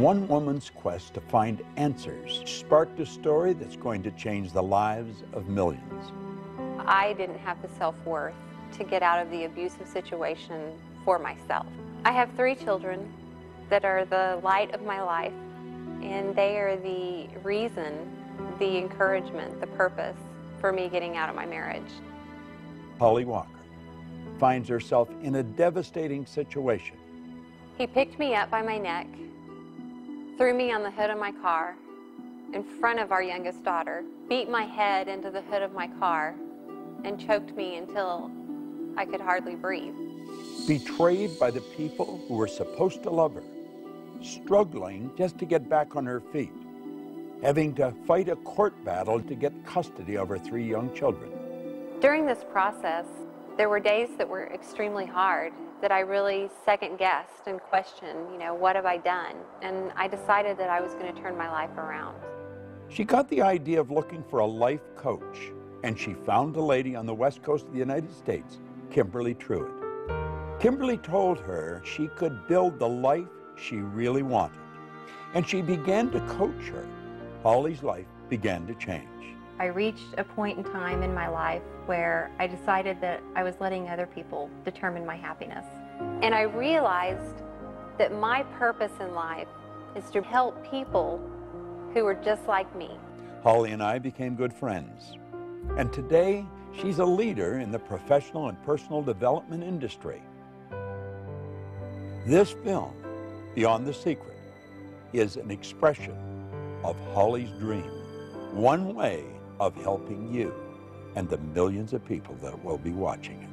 One woman's quest to find answers sparked a story that's going to change the lives of millions. I didn't have the self-worth to get out of the abusive situation for myself. I have 3 children that are the light of my life, and they are the reason, the encouragement, the purpose for me getting out of my marriage. Holly Walker finds herself in a devastating situation. He picked me up by my neck, threw me on the hood of my car in front of our youngest daughter, beat my head into the hood of my car, and choked me until I could hardly breathe. Betrayed by the people who were supposed to love her, struggling just to get back on her feet, having to fight a court battle to get custody of her 3 young children. During this process, there were days that were extremely hard, that I really second-guessed and questioned, what have I done? And I decided that I was going to turn my life around. She got the idea of looking for a life coach, and she found a lady on the west coast of the United States, Kimberly Truitt. Kimberly told her she could build the life she really wanted, and she began to coach her. Holly's life began to change. I reached a point in time in my life where I decided that I was letting other people determine my happiness. And I realized that my purpose in life is to help people who are just like me. Holly and I became good friends, and today she's a leader in the professional and personal development industry. This film, Beyond the Secret, is an expression of Holly's dream, one way of helping you and the millions of people that will be watching it.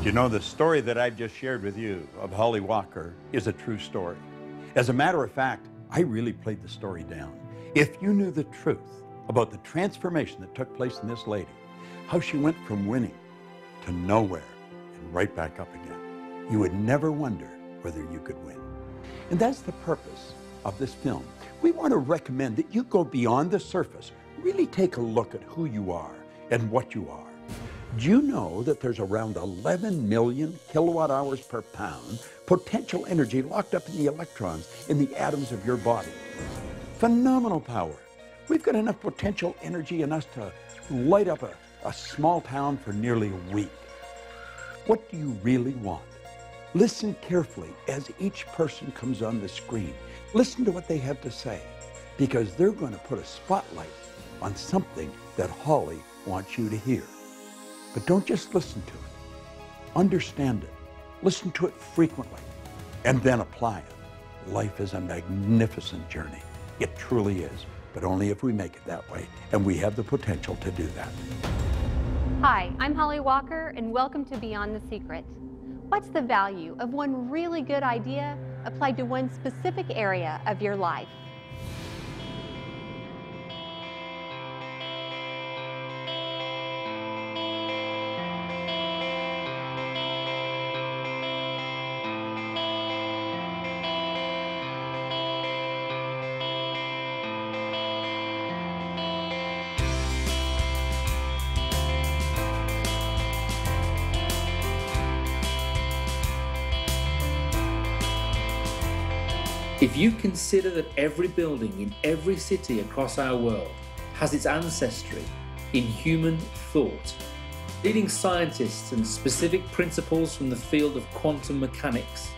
You know, the story that I've just shared with you of Holly Walker is a true story. As a matter of fact, I really played the story down. If you knew the truth about the transformation that took place in this lady, how she went from winning to nowhere and right back up again, you would never wonder whether you could win. And that's the purpose of this film. We want to recommend that you go beyond the surface, really take a look at who you are and what you are. Do you know that there's around 11 million kilowatt hours per pound potential energy locked up in the electrons in the atoms of your body? Phenomenal power. We've got enough potential energy in us to light up a small town for nearly a week. What do you really want? Listen carefully as each person comes on the screen. Listen to what they have to say, because they're going to put a spotlight on something that Holly wants you to hear. But don't just listen to it. Understand it. Listen to it frequently, and then apply it. Life is a magnificent journey. It truly is, but only if we make it that way, and we have the potential to do that. Hi, I'm Holly Walker, and welcome to Beyond the Secret. What's the value of one really good idea applied to one specific area of your life? If you consider that every building in every city across our world has its ancestry in human thought, leading scientists and specific principles from the field of quantum mechanics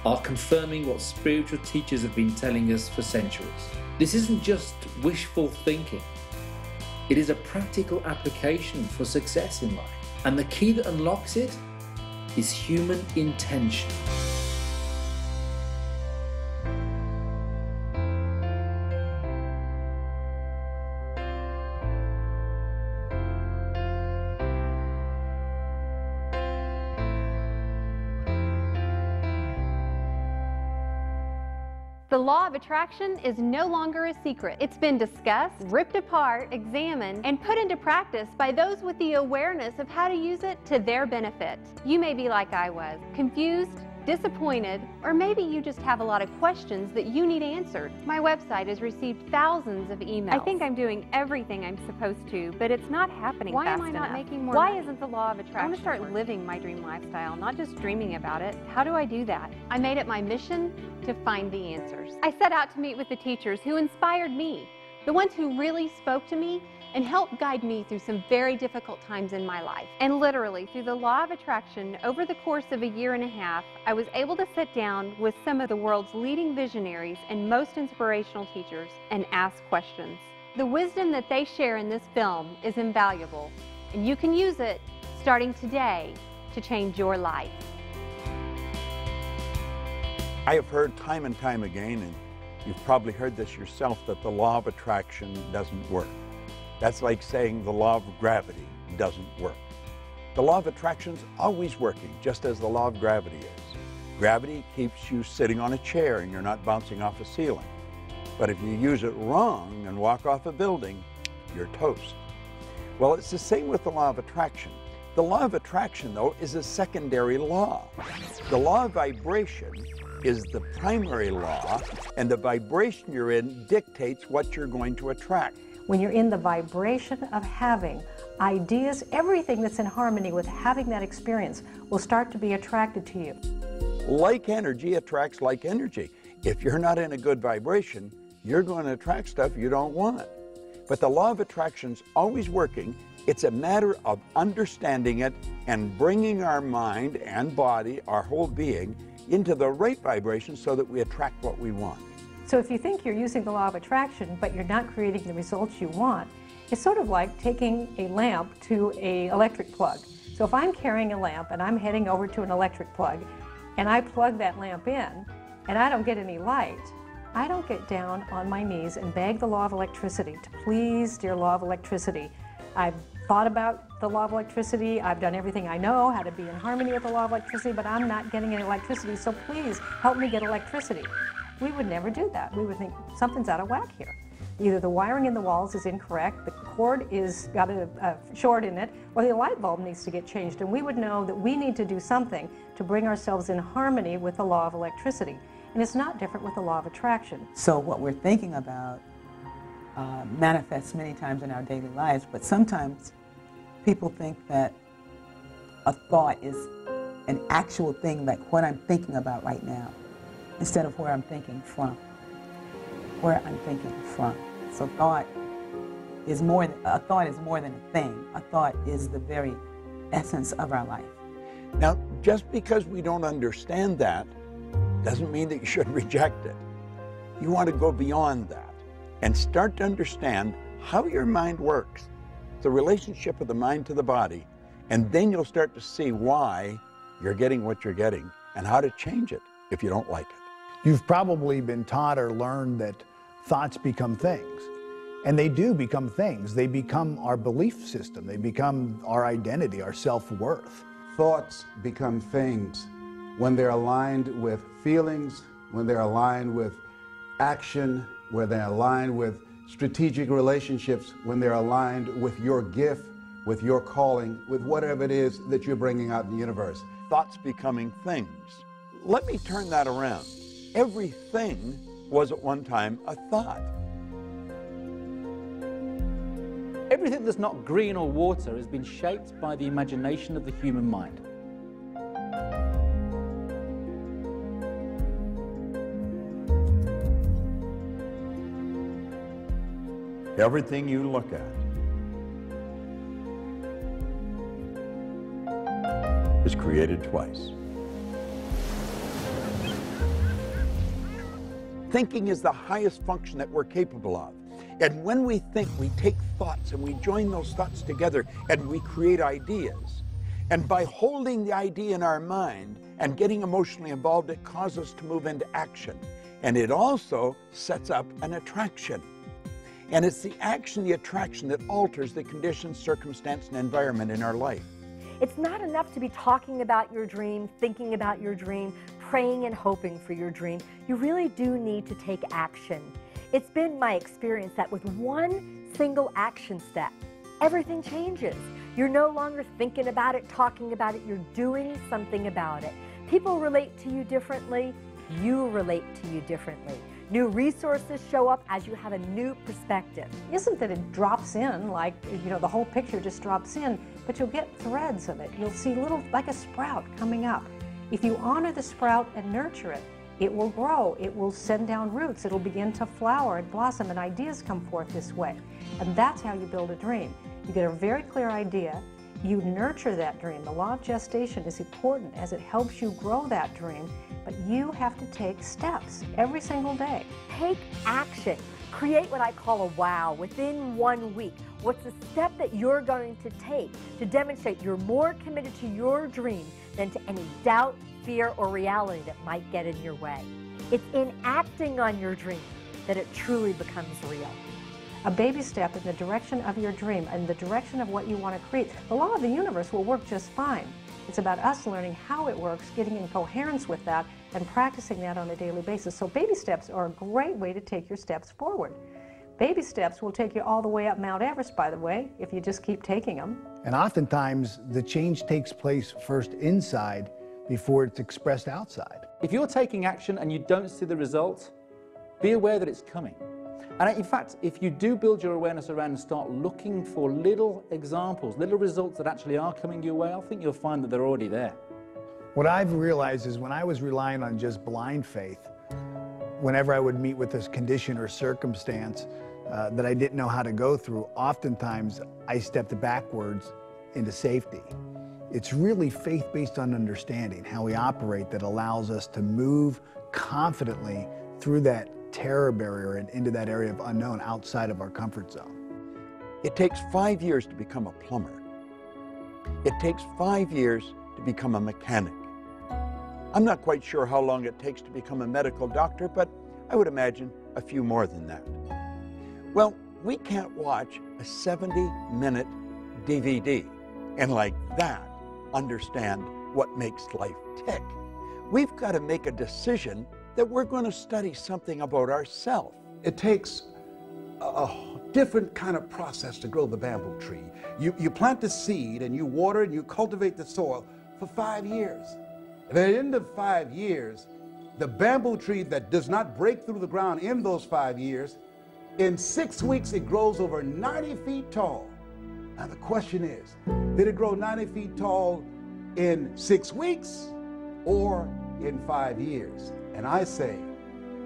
are confirming what spiritual teachers have been telling us for centuries. This isn't just wishful thinking. It is a practical application for success in life. And the key that unlocks it is human intention. The law of attraction is no longer a secret. It's been discussed, ripped apart, examined, and put into practice by those with the awareness of how to use it to their benefit. You may be like I was, confused, disappointed, or maybe you just have a lot of questions that you need answered. My website has received thousands of emails. I think I'm doing everything I'm supposed to, but it's not happening fast enough. Why am I not making more money? Why isn't the law of attraction? I want to start living my dream lifestyle, not just dreaming about it. How do I do that? I made it my mission to find the answers. I set out to meet with the teachers who inspired me, the ones who really spoke to me and helped guide me through some very difficult times in my life. And literally, through the law of attraction, over the course of a year and a half, I was able to sit down with some of the world's leading visionaries and most inspirational teachers and ask questions. The wisdom that they share in this film is invaluable, and you can use it starting today to change your life. I have heard time and time again, and you've probably heard this yourself, that the law of attraction doesn't work. That's like saying the law of gravity doesn't work. The law of attraction is always working, just as the law of gravity is. Gravity keeps you sitting on a chair and you're not bouncing off a ceiling. But if you use it wrong and walk off a building, you're toast. Well, it's the same with the law of attraction. The law of attraction, though, is a secondary law. The law of vibration is the primary law, and the vibration you're in dictates what you're going to attract. When you're in the vibration of having ideas, everything that's in harmony with having that experience will start to be attracted to you. Like energy attracts like energy. If you're not in a good vibration, you're going to attract stuff you don't want. But the law of attraction's always working. It's a matter of understanding it and bringing our mind and body, our whole being, into the right vibration so that we attract what we want. So if you think you're using the law of attraction, but you're not creating the results you want, it's sort of like taking a lamp to an electric plug. So if I'm carrying a lamp and I'm heading over to an electric plug, and I plug that lamp in, and I don't get any light, I don't get down on my knees and beg the law of electricity to please, dear law of electricity. I've thought about the law of electricity, I've done everything I know, how to be in harmony with the law of electricity, but I'm not getting any electricity, so please help me get electricity. We would never do that. We would think something's out of whack here. Either the wiring in the walls is incorrect, the cord is got a short in it, or the light bulb needs to get changed. And we would know that we need to do something to bring ourselves in harmony with the law of electricity. And it's not different with the law of attraction. So what we're thinking about manifests many times in our daily lives, but sometimes people think that a thought is an actual thing, like what I'm thinking about right now, instead of where I'm thinking from. Where I'm thinking from. So thought is more than a thing. A thought is the very essence of our life. Now, just because we don't understand that doesn't mean that you should reject it. You want to go beyond that and start to understand how your mind works, the relationship of the mind to the body, and then you'll start to see why you're getting what you're getting and how to change it if you don't like it. You've probably been taught or learned that thoughts become things. And they do become things. They become our belief system. They become our identity, our self-worth. Thoughts become things when they're aligned with feelings, when they're aligned with action, when they're aligned with strategic relationships, when they're aligned with your gift, with your calling, with whatever it is that you're bringing out in the universe. Thoughts becoming things. Let me turn that around. Everything was at one time a thought. Everything that's not green or water has been shaped by the imagination of the human mind. Everything you look at is created twice. Thinking is the highest function that we're capable of. And when we think, we take thoughts and we join those thoughts together and we create ideas. And by holding the idea in our mind and getting emotionally involved, it causes us to move into action. And it also sets up an attraction. And it's the action, the attraction, that alters the conditions, circumstance, and environment in our life. It's not enough to be talking about your dream, thinking about your dream, praying and hoping for your dream. You really do need to take action. It's been my experience that with one single action step, everything changes. You're no longer thinking about it, talking about it, you're doing something about it. People relate to you differently. You relate to you differently. New resources show up as you have a new perspective. Isn't that it drops in, like, you know, the whole picture just drops in, but you'll get threads of it. You'll see little, like a sprout coming up. If you honor the sprout and nurture it, it will grow, it will send down roots, it'll begin to flower and blossom, and ideas come forth this way. And that's how you build a dream. You get a very clear idea, you nurture that dream. The law of gestation is important as it helps you grow that dream, but you have to take steps every single day. Take action. Create what I call a wow within 1 week. What's the step that you're going to take to demonstrate you're more committed to your dream than to any doubt, fear, or reality that might get in your way? It's in acting on your dream that it truly becomes real. A baby step in the direction of your dream and the direction of what you want to create. The law of the universe will work just fine. It's about us learning how it works, getting in coherence with that, and practicing that on a daily basis. So baby steps are a great way to take your steps forward. Baby steps will take you all the way up Mount Everest, by the way, if you just keep taking them. And oftentimes, the change takes place first inside before it's expressed outside. If you're taking action and you don't see the result, be aware that it's coming. And in fact, if you do build your awareness around and start looking for little examples, little results that actually are coming your way, I think you'll find that they're already there. What I've realized is when I was relying on just blind faith, whenever I would meet with this condition or circumstance that I didn't know how to go through, oftentimes I stepped backwards into safety. It's really faith based on understanding how we operate that allows us to move confidently through that terror barrier and into that area of unknown outside of our comfort zone. It takes 5 years to become a plumber. It takes 5 years to become a mechanic. I'm not quite sure how long it takes to become a medical doctor, but I would imagine a few more than that. Well, we can't watch a 70-minute DVD and like that understand what makes life tick. We've got to make a decision that we're going to study something about ourselves. It takes a different kind of process to grow the bamboo tree. You plant the seed and you water and you cultivate the soil for 5 years. At the end of 5 years, the bamboo tree that does not break through the ground in those 5 years, in 6 weeks it grows over 90 feet tall. Now the question is, did it grow 90 feet tall in 6 weeks or in 5 years? And I say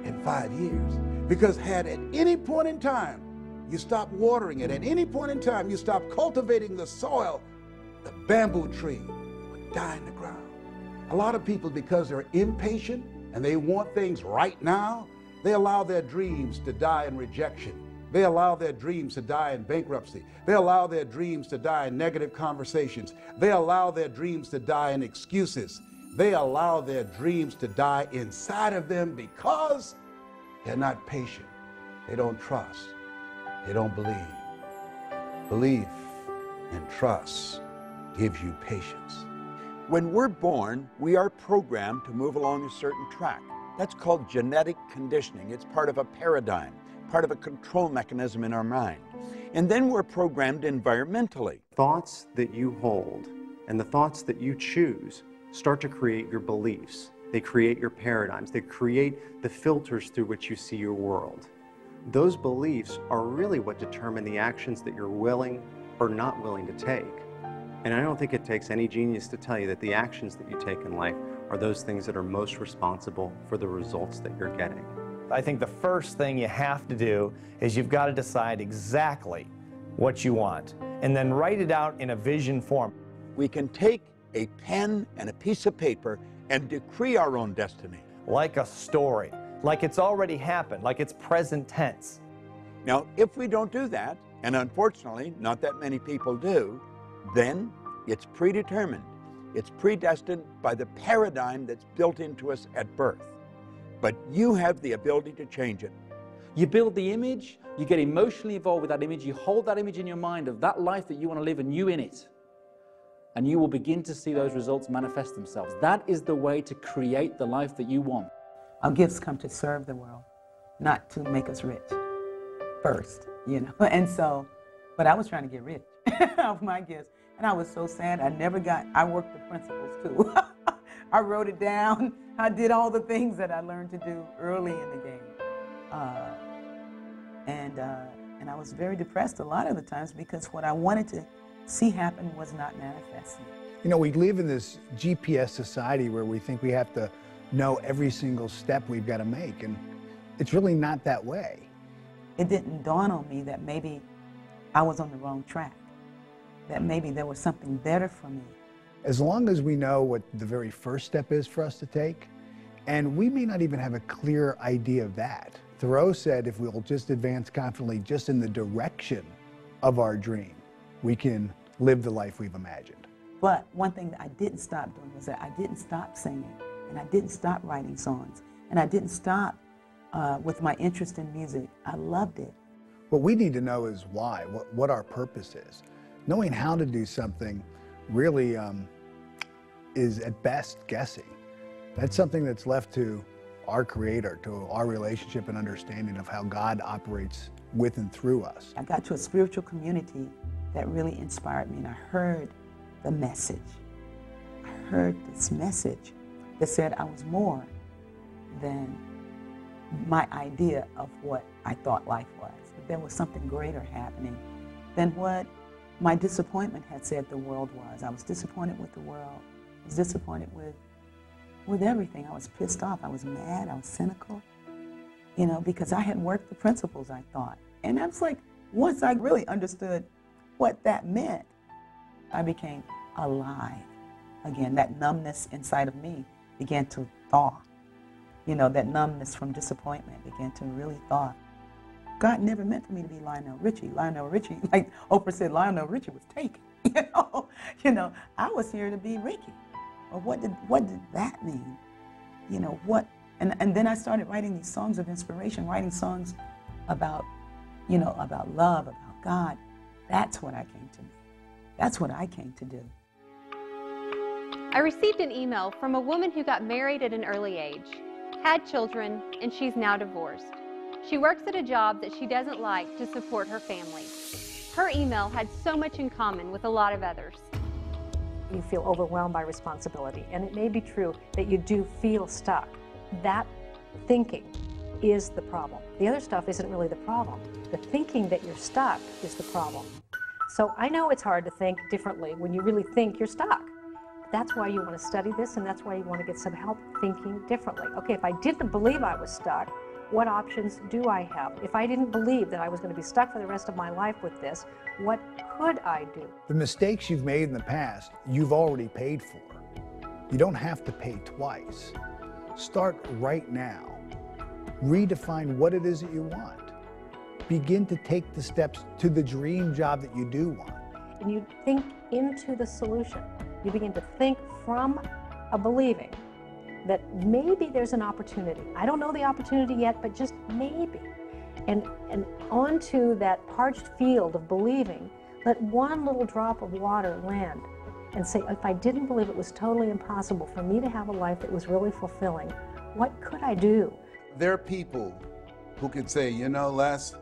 in 5 years, because had at any point in time you stop watering it, at any point in time you stop cultivating the soil, the bamboo tree would die in the ground. A lot of people, because they're impatient and they want things right now, they allow their dreams to die in rejection. They allow their dreams to die in bankruptcy. They allow their dreams to die in negative conversations. They allow their dreams to die in excuses. They allow their dreams to die inside of them because they're not patient. They don't trust. They don't believe. Belief and trust gives you patience. When we're born, we are programmed to move along a certain track. That's called genetic conditioning. It's part of a paradigm, part of a control mechanism in our mind. And then we're programmed environmentally. Thoughts that you hold and the thoughts that you choose start to create your beliefs. They create your paradigms. They create the filters through which you see your world. Those beliefs are really what determine the actions that you're willing or not willing to take. And I don't think it takes any genius to tell you that the actions that you take in life are those things that are most responsible for the results that you're getting. I think the first thing you have to do is you've got to decide exactly what you want and then write it out in a vision form. We can take a pen and a piece of paper and decree our own destiny. Like a story, like it's already happened, like it's present tense. Now, if we don't do that, and unfortunately not that many people do, then it's predetermined. It's predestined by the paradigm that's built into us at birth. But you have the ability to change it. You build the image, you get emotionally involved with that image, you hold that image in your mind of that life that you want to live and you in it. And you will begin to see those results manifest themselves. That is the way to create the life that you want. Our gifts come to serve the world, not to make us rich first, you know. And so, but I was trying to get rich off my gifts. And I was so sad. I worked the principles too. I wrote it down. I did all the things that I learned to do early in the game. And I was very depressed a lot of the times because what I wanted to see happen was not manifesting. You know, we live in this GPS society where we think we have to know every single step we've got to make, and it's really not that way. It didn't dawn on me that maybe I was on the wrong track, that maybe there was something better for me. As long as we know what the very first step is for us to take, and we may not even have a clear idea of that. Thoreau said if we'll just advance confidently just in the direction of our dream, we can live the life we've imagined. But one thing that I didn't stop doing was that I didn't stop singing, and I didn't stop writing songs, and I didn't stop with my interest in music. I loved it. What we need to know is why, what our purpose is. Knowing how to do something really is at best guessing. That's something that's left to our Creator, to our relationship and understanding of how God operates with and through us. I got to a spiritual community that really inspired me, and I heard the message. I heard this message that said I was more than my idea of what I thought life was. That there was something greater happening than what my disappointment had said the world was. I was disappointed with the world. I was disappointed with everything. I was pissed off. I was mad. I was cynical, you know, because I had worked the principles, I thought. And I was like, once I really understood what that meant, I became alive again. That numbness inside of me began to thaw. You know, that numbness from disappointment began to really thaw. God never meant for me to be Lionel Richie. Lionel Richie, like Oprah said, Lionel Richie was taken. You know, I was here to be Ricky. Well, what did that mean? You know, what? And then I started writing these songs of inspiration, writing songs about, you know, about love, about God. That's what I came to do. That's what I came to do. I received an email from a woman who got married at an early age, had children, and she's now divorced. She works at a job that she doesn't like to support her family. Her email had so much in common with a lot of others. You feel overwhelmed by responsibility, and it may be true that you do feel stuck. That thinking is the problem. The other stuff isn't really the problem. The thinking that you're stuck is the problem. So I know it's hard to think differently when you really think you're stuck. That's why you want to study this, and that's why you want to get some help thinking differently. Okay, if I didn't believe I was stuck, what options do I have? If I didn't believe that I was going to be stuck for the rest of my life with this, what could I do? The mistakes you've made in the past, you've already paid for. You don't have to pay twice. Start right now. Redefine what it is that you want. Begin to take the steps to the dream job that you do want. And you think into the solution. You begin to think from a believing that maybe there's an opportunity. I don't know the opportunity yet, but just maybe. And onto that parched field of believing, let one little drop of water land and say, if I didn't believe it was totally impossible for me to have a life that was really fulfilling, what could I do? There are people who could say, you know, Les,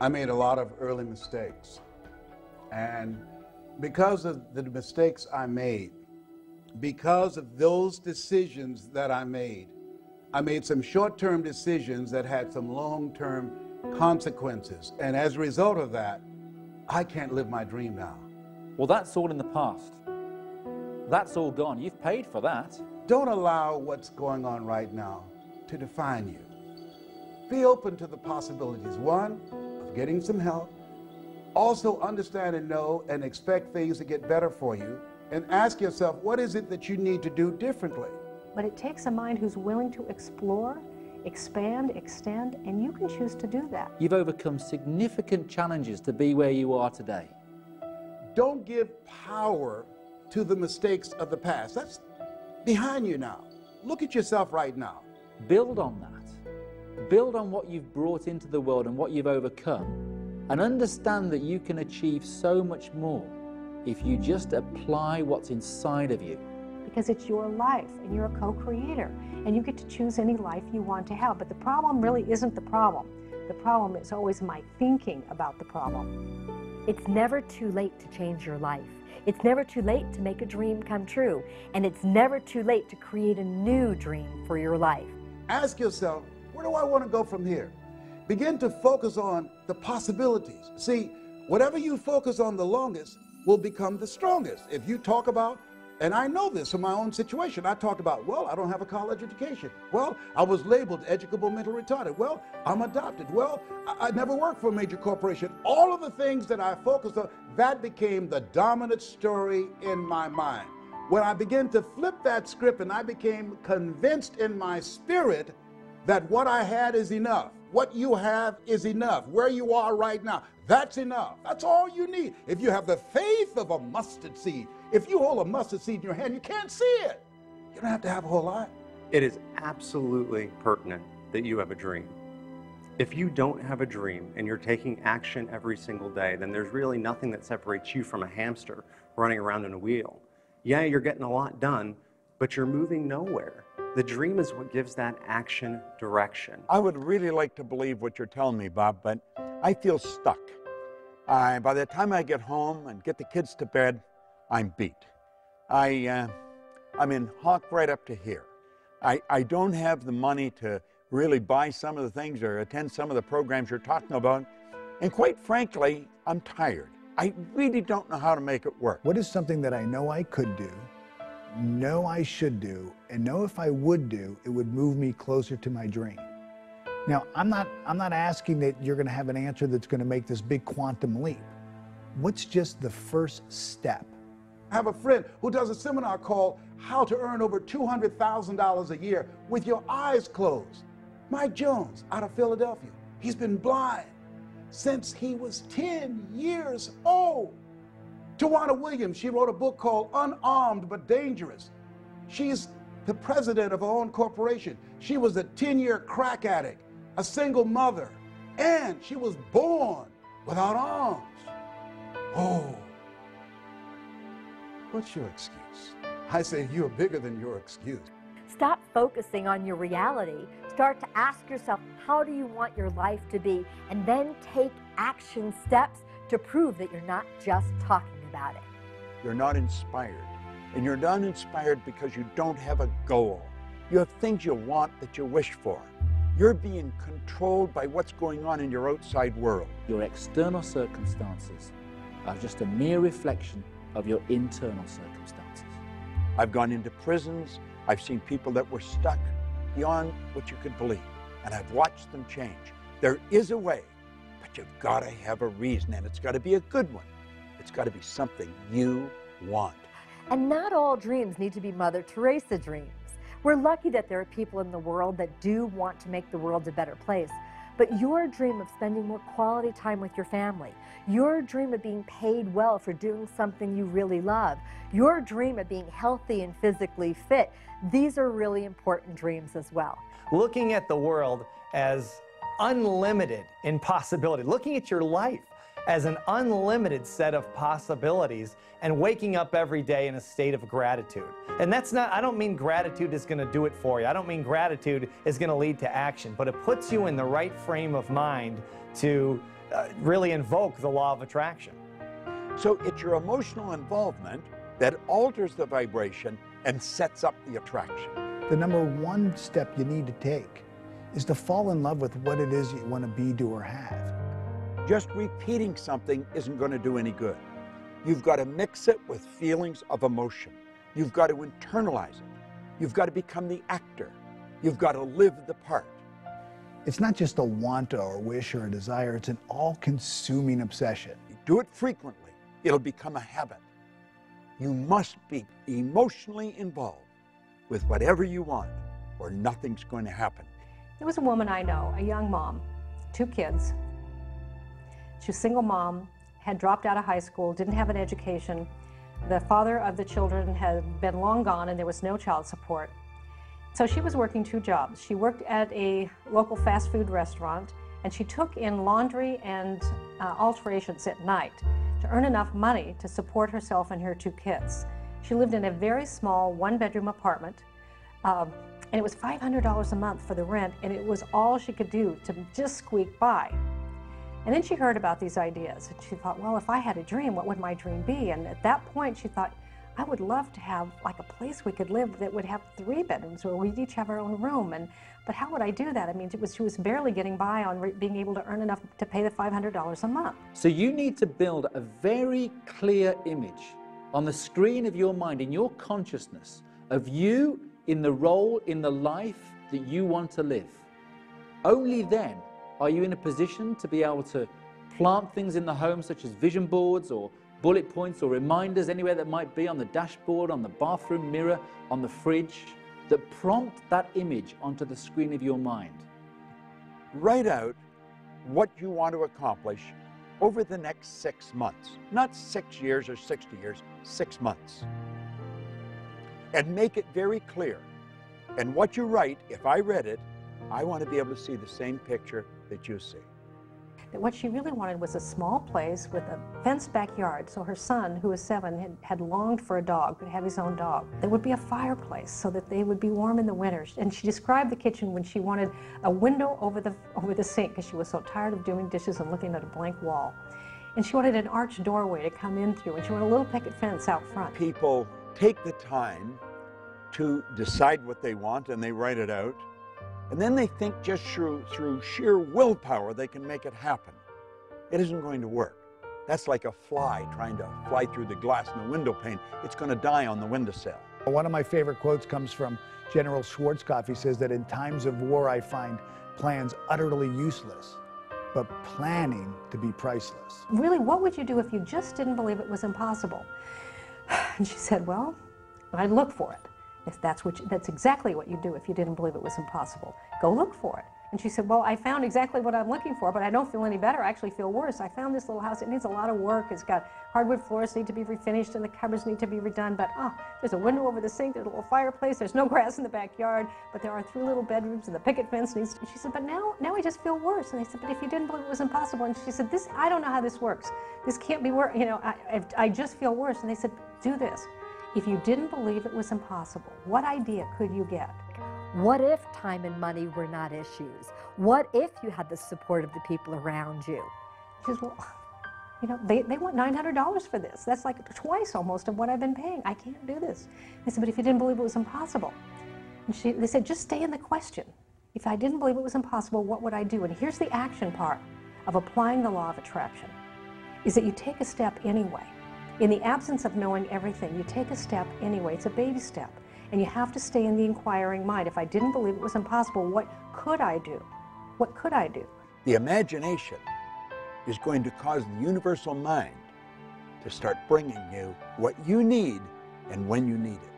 I made a lot of early mistakes. And because of the mistakes I made, because of those decisions that I made some short-term decisions that had some long-term consequences. And as a result of that, I can't live my dream now. Well, that's all in the past. That's all gone. You've paid for that. Don't allow what's going on right now to define you. Be open to the possibilities. One, of getting some help. Also understand and know and expect things to get better for you. And ask yourself, what is it that you need to do differently? But it takes a mind who's willing to explore, expand, extend, and you can choose to do that. You've overcome significant challenges to be where you are today. Don't give power to the mistakes of the past. That's behind you now. Look at yourself right now. Build on that. Build on what you've brought into the world and what you've overcome. And understand that you can achieve so much more if you just apply what's inside of you. Because it's your life, and you're a co-creator, and you get to choose any life you want to have. But the problem really isn't the problem. The problem is always my thinking about the problem. It's never too late to change your life. It's never too late to make a dream come true, and it's never too late to create a new dream for your life. Ask yourself, where do I want to go from here? Begin to focus on the possibilities. See, whatever you focus on the longest will become the strongest. If you talk about, and I know this from my own situation, I talked about, well, I don't have a college education. Well, I was labeled educable mental retarded. Well, I'm adopted. Well, I never worked for a major corporation. All of the things that I focused on, that became the dominant story in my mind. When I began to flip that script and I became convinced in my spirit that what I had is enough. What you have is enough. Where you are right now, that's enough. That's all you need. If you have the faith of a mustard seed, if you hold a mustard seed in your hand, you can't see it. You don't have to have a whole lot. It is absolutely pertinent that you have a dream. If you don't have a dream and you're taking action every single day, then there's really nothing that separates you from a hamster running around in a wheel. Yeah, you're getting a lot done, but you're moving nowhere. The dream is what gives that action direction. I would really like to believe what you're telling me, Bob, but I feel stuck. By the time I get home and get the kids to bed, I'm beat. I'm in hock right up to here. I don't have the money to really buy some of the things or attend some of the programs you're talking about. And quite frankly, I'm tired. I really don't know how to make it work. What is something that I know I could do, know I should do, and know if I would do, it would move me closer to my dream? Now, I'm not asking that you're going to have an answer that's going to make this big quantum leap. What's just the first step? I have a friend who does a seminar called How to Earn Over $200,000 a Year with Your Eyes Closed. Mike Jones out of Philadelphia. He's been blind since he was 10 years old. Tawana Williams, she wrote a book called Unarmed But Dangerous. She's the president of her own corporation. She was a 10-year crack addict, a single mother, and she was born without arms. Oh, what's your excuse? I say you're bigger than your excuse. Stop focusing on your reality. Start to ask yourself, how do you want your life to be? And then take action steps to prove that you're not just talking about it. You're not inspired. And you're not inspired because you don't have a goal. You have things you want that you wish for. You're being controlled by what's going on in your outside world. Your external circumstances are just a mere reflection of your internal circumstances. I've gone into prisons. I've seen people that were stuck beyond what you could believe, and I've watched them change. There is a way, but you've got to have a reason, and it's got to be a good one. It's got to be something you want. And not all dreams need to be Mother Teresa dreams. We're lucky that there are people in the world that do want to make the world a better place. But your dream of spending more quality time with your family, your dream of being paid well for doing something you really love, your dream of being healthy and physically fit, these are really important dreams as well. Looking at the world as unlimited in possibility, looking at your life as an unlimited set of possibilities, and waking up every day in a state of gratitude. And that's not, I don't mean gratitude is going to do it for you. I don't mean gratitude is going to lead to action, but it puts you in the right frame of mind to really invoke the law of attraction. So it's your emotional involvement that alters the vibration and sets up the attraction. The number one step you need to take is to fall in love with what it is you want to be, do, or have. Just repeating something isn't going to do any good. You've got to mix it with feelings of emotion. You've got to internalize it. You've got to become the actor. You've got to live the part. It's not just a want or a wish or a desire, it's an all-consuming obsession. You do it frequently, it'll become a habit. You must be emotionally involved with whatever you want, or nothing's going to happen. There was a woman I know, a young mom, 2 kids. She was a single mom, had dropped out of high school, didn't have an education. The father of the children had been long gone and there was no child support. So she was working 2 jobs. She worked at a local fast food restaurant and she took in laundry and alterations at night to earn enough money to support herself and her 2 kids. She lived in a very small 1-bedroom apartment and it was $500 a month for the rent, and it was all she could do to just squeak by. And then she heard about these ideas, and she thought, well, if I had a dream, what would my dream be? And at that point, she thought, I would love to have like a place we could live that would have 3 bedrooms where we'd each have our own room. But how would I do that? I mean, she was barely getting by on being able to earn enough to pay the $500 a month. So you need to build a very clear image on the screen of your mind, in your consciousness, of you in the role, in the life that you want to live. Only then are you in a position to be able to plant things in the home, such as vision boards or bullet points or reminders anywhere that might be on the dashboard, on the bathroom mirror, on the fridge, that prompt that image onto the screen of your mind. Write out what you want to accomplish over the next 6 months. Not 6 years or 60 years, 6 months. And make it very clear. And what you write, if I read it, I want to be able to see the same picture that you see. What she really wanted was a small place with a fenced backyard, so her son, who was 7, had longed for a dog, to have his own dog. There would be a fireplace so that they would be warm in the winter. And she described the kitchen when she wanted a window over the sink, because she was so tired of doing dishes and looking at a blank wall. And she wanted an arched doorway to come in through, and she wanted a little picket fence out front. People take the time to decide what they want, and they write it out. And then they think just through sheer willpower they can make it happen. It isn't going to work. That's like a fly trying to fly through the glass in the window pane. It's going to die on the windowsill. One of my favorite quotes comes from General Schwarzkopf. He says that in times of war I find plans utterly useless, but planning to be priceless. Really, what would you do if you just didn't believe it was impossible? And she said, well, I'd look for it. If that's exactly what you do if you didn't believe it was impossible. Go look for it. And she said, well, I found exactly what I'm looking for, but I don't feel any better. I actually feel worse. I found this little house. It needs a lot of work. It's got hardwood floors need to be refinished, and the cupboards need to be redone. But there's a window over the sink. There's a little fireplace. There's no grass in the backyard, but there are 3 little bedrooms, and the picket fence needs. And she said, but now I just feel worse. And they said, but if you didn't believe it was impossible. And she said, I don't know how this works. This can't be work. You know, I just feel worse. And they said, do this. If you didn't believe it was impossible, what idea could you get? What if time and money were not issues? What if you had the support of the people around you? She says, well, you know, they want $900 for this. That's like twice almost of what I've been paying. I can't do this. They said, but if you didn't believe it was impossible? And they said, just stay in the question. If I didn't believe it was impossible, what would I do? And here's the action part of applying the law of attraction, is that you take a step anyway. In the absence of knowing everything, you take a step anyway. It's a baby step. And you have to stay in the inquiring mind. If I didn't believe it was impossible, what could I do? What could I do? The imagination is going to cause the universal mind to start bringing you what you need and when you need it.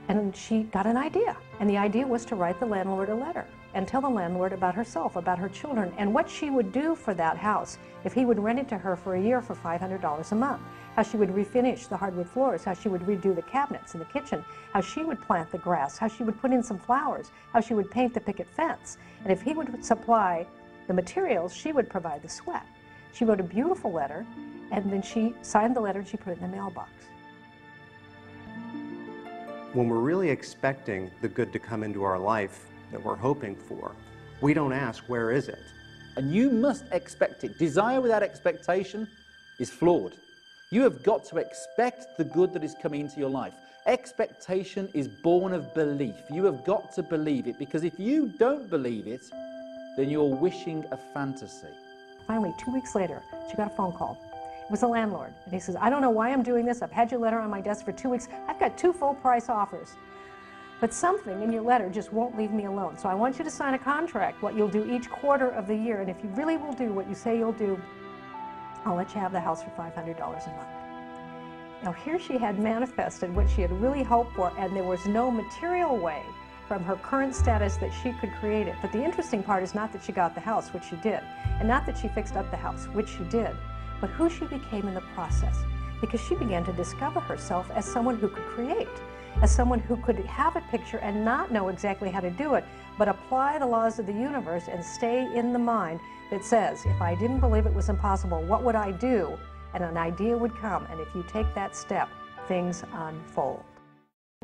And she got an idea. And the idea was to write the landlord a letter and tell the landlord about herself, about her children, and what she would do for that house if he would rent it to her for a year for $500 a month. How she would refinish the hardwood floors, how she would redo the cabinets in the kitchen, how she would plant the grass, how she would put in some flowers, how she would paint the picket fence. And if he would supply the materials, she would provide the sweat. She wrote a beautiful letter, and then she signed the letter and she put it in the mailbox. When we're really expecting the good to come into our life that we're hoping for, we don't ask, where is it? And you must expect it. Desire without expectation is flawed. You have got to expect the good that is coming into your life. Expectation is born of belief. You have got to believe it, because if you don't believe it, then you're wishing a fantasy. Finally, 2 weeks later, she got a phone call. It was the landlord, and he says, I don't know why I'm doing this. I've had your letter on my desk for 2 weeks. I've got 2 full-price offers. But something in your letter just won't leave me alone. So I want you to sign a contract, what you'll do each quarter of the year. And if you really will do what you say you'll do, I'll let you have the house for $500 a month. Now here she had manifested what she had really hoped for, and there was no material way from her current status that she could create it. But the interesting part is not that she got the house, which she did, and not that she fixed up the house, which she did, but who she became in the process. Because she began to discover herself as someone who could create, as someone who could have a picture and not know exactly how to do it, but apply the laws of the universe and stay in the mind that says, if I didn't believe it was impossible, what would I do? And an idea would come, and if you take that step, things unfold.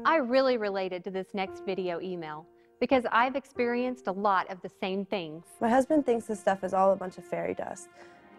I really related to this next video email because I've experienced a lot of the same things. My husband thinks this stuff is all a bunch of fairy dust.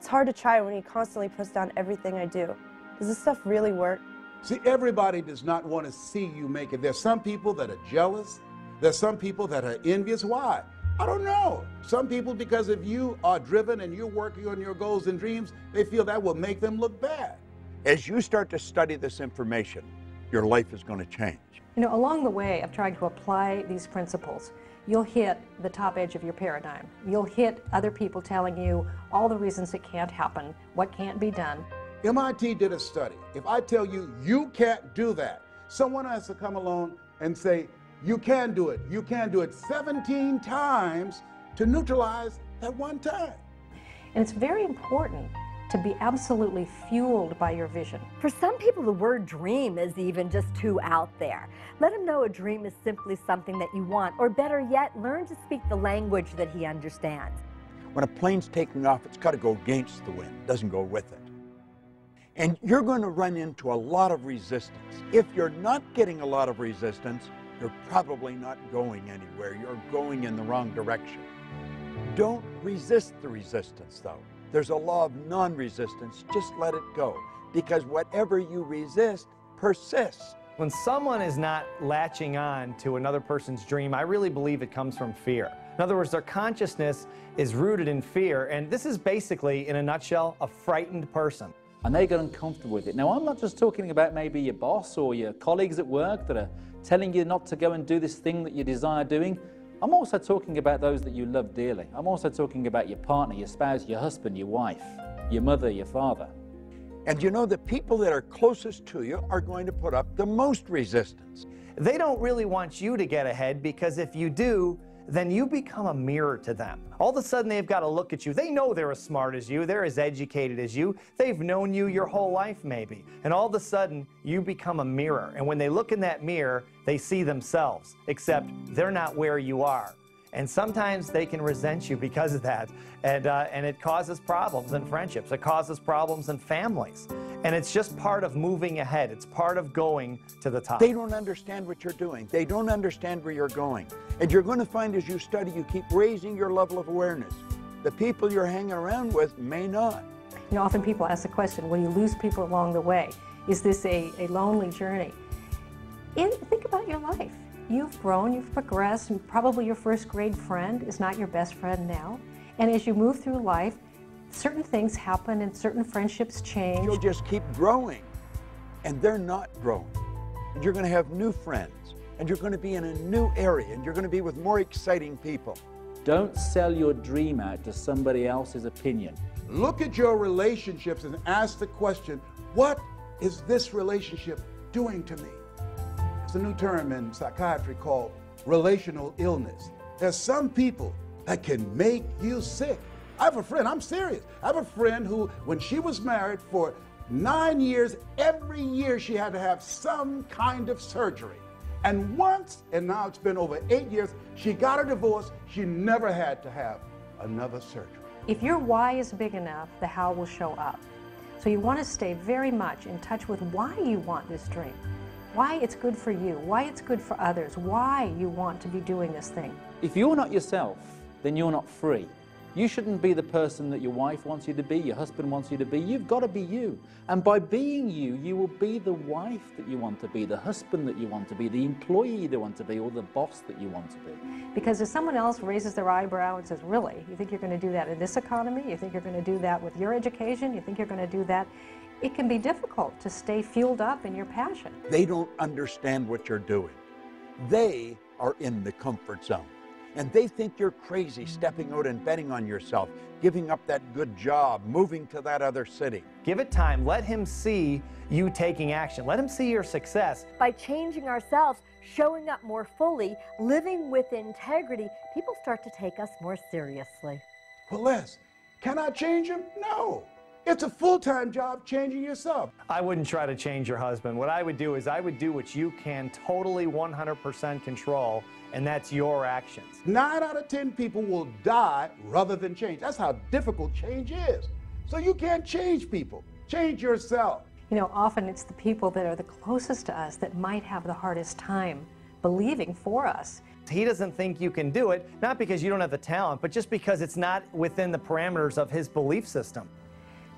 It's hard to try when he constantly puts down everything I do. Does this stuff really work? See, everybody does not want to see you make it. There's some people that are jealous. There's some people that are envious. Why? I don't know. Some people, because if you are driven and you're working on your goals and dreams, they feel that will make them look bad. As you start to study this information, your life is going to change. You know, along the way of trying to apply these principles, you'll hit the top edge of your paradigm. You'll hit other people telling you all the reasons it can't happen, what can't be done. MIT did a study. If I tell you, you can't do that, someone has to come along and say, you can do it. You can do it 17 times to neutralize that one time. And it's very important to be absolutely fueled by your vision. For some people, the word dream is even just too out there. Let him know a dream is simply something that you want, or better yet, learn to speak the language that he understands. When a plane's taking off, it's got to go against the wind, it doesn't go with it. And you're going to run into a lot of resistance. If you're not getting a lot of resistance, you're probably not going anywhere. You're going in the wrong direction. Don't resist the resistance, though. There's a law of non-resistance. Just let it go, because whatever you resist persists. When someone is not latching on to another person's dream, I really believe it comes from fear. In other words, their consciousness is rooted in fear, and this is basically, in a nutshell, a frightened person. And they get uncomfortable with it. Now, I'm not just talking about maybe your boss or your colleagues at work that are telling you not to go and do this thing that you desire doing. I'm also talking about those that you love dearly. I'm also talking about your partner, your spouse, your husband, your wife, your mother, your father. And you know, the people that are closest to you are going to put up the most resistance. They don't really want you to get ahead, because if you do, then you become a mirror to them. All of a sudden, they've got to look at you. They know they're as smart as you. They're as educated as you. They've known you your whole life, maybe. And all of a sudden, you become a mirror. And when they look in that mirror, they see themselves, except they're not where you are. And sometimes they can resent you because of that. And it causes problems in friendships. It causes problems in families. And it's just part of moving ahead. It's part of going to the top. They don't understand what you're doing. They don't understand where you're going. And you're going to find as you study, you keep raising your level of awareness. The people you're hanging around with may not. You know, often people ask the question, will you lose people along the way? Is this a lonely journey? Think about your life. You've grown, you've progressed, and probably your first grade friend is not your best friend now. And as you move through life, certain things happen and certain friendships change. You'll just keep growing, and they're not growing. And you're going to have new friends, and you're going to be in a new area, and you're going to be with more exciting people. Don't sell your dream out to somebody else's opinion. Look at your relationships and ask the question, what is this relationship doing to me? It's a new term in psychiatry called relational illness. There's some people that can make you sick. I have a friend, I'm serious. I have a friend who, when she was married for 9 years, every year she had to have some kind of surgery. And once, and now it's been over 8 years, she got a divorce. She never had to have another surgery. If your why is big enough, the how will show up. So you want to stay very much in touch with why you want this dream, why it's good for you, why it's good for others, why you want to be doing this thing. If you're not yourself, then you're not free. You shouldn't be the person that your wife wants you to be, your husband wants you to be. You've got to be you. And by being you, you will be the wife that you want to be, the husband that you want to be, the employee that you want to be, or the boss that you want to be. Because if someone else raises their eyebrow and says, really, you think you're going to do that in this economy? You think you're going to do that with your education? You think you're going to do that? It can be difficult to stay fueled up in your passion. They don't understand what you're doing. They are in the comfort zone. And they think you're crazy stepping out and betting on yourself, giving up that good job, moving to that other city. Give it time. Let him see you taking action. Let him see your success. By changing ourselves, showing up more fully, living with integrity, people start to take us more seriously. Well, Les, can I change him? No. It's a full-time job changing yourself. I wouldn't try to change your husband. What I would do is I would do what you can totally 100% control, and that's your actions. 9 out of 10 people will die rather than change. That's how difficult change is. So you can't change people. Change yourself. You know, often it's the people that are the closest to us that might have the hardest time believing for us. He doesn't think you can do it, not because you don't have the talent, but just because it's not within the parameters of his belief system.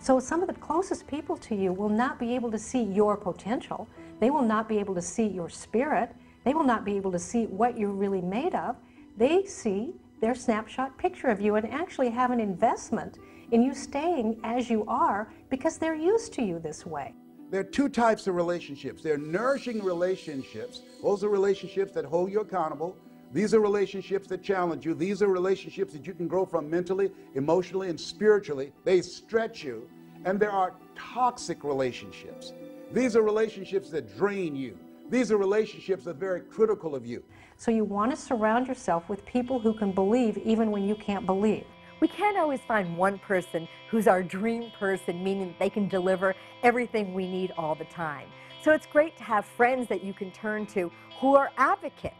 So some of the closest people to you will not be able to see your potential. They will not be able to see your spirit. They will not be able to see what you're really made of. They see their snapshot picture of you and actually have an investment in you staying as you are because they're used to you this way. There are two types of relationships. There are nourishing relationships. Those are relationships that hold you accountable. These are relationships that challenge you. These are relationships that you can grow from mentally, emotionally, and spiritually. They stretch you. And there are toxic relationships. These are relationships that drain you. These are relationships that are very critical of you. So you want to surround yourself with people who can believe even when you can't believe. We can't always find one person who's our dream person, meaning they can deliver everything we need all the time. So it's great to have friends that you can turn to who are advocates,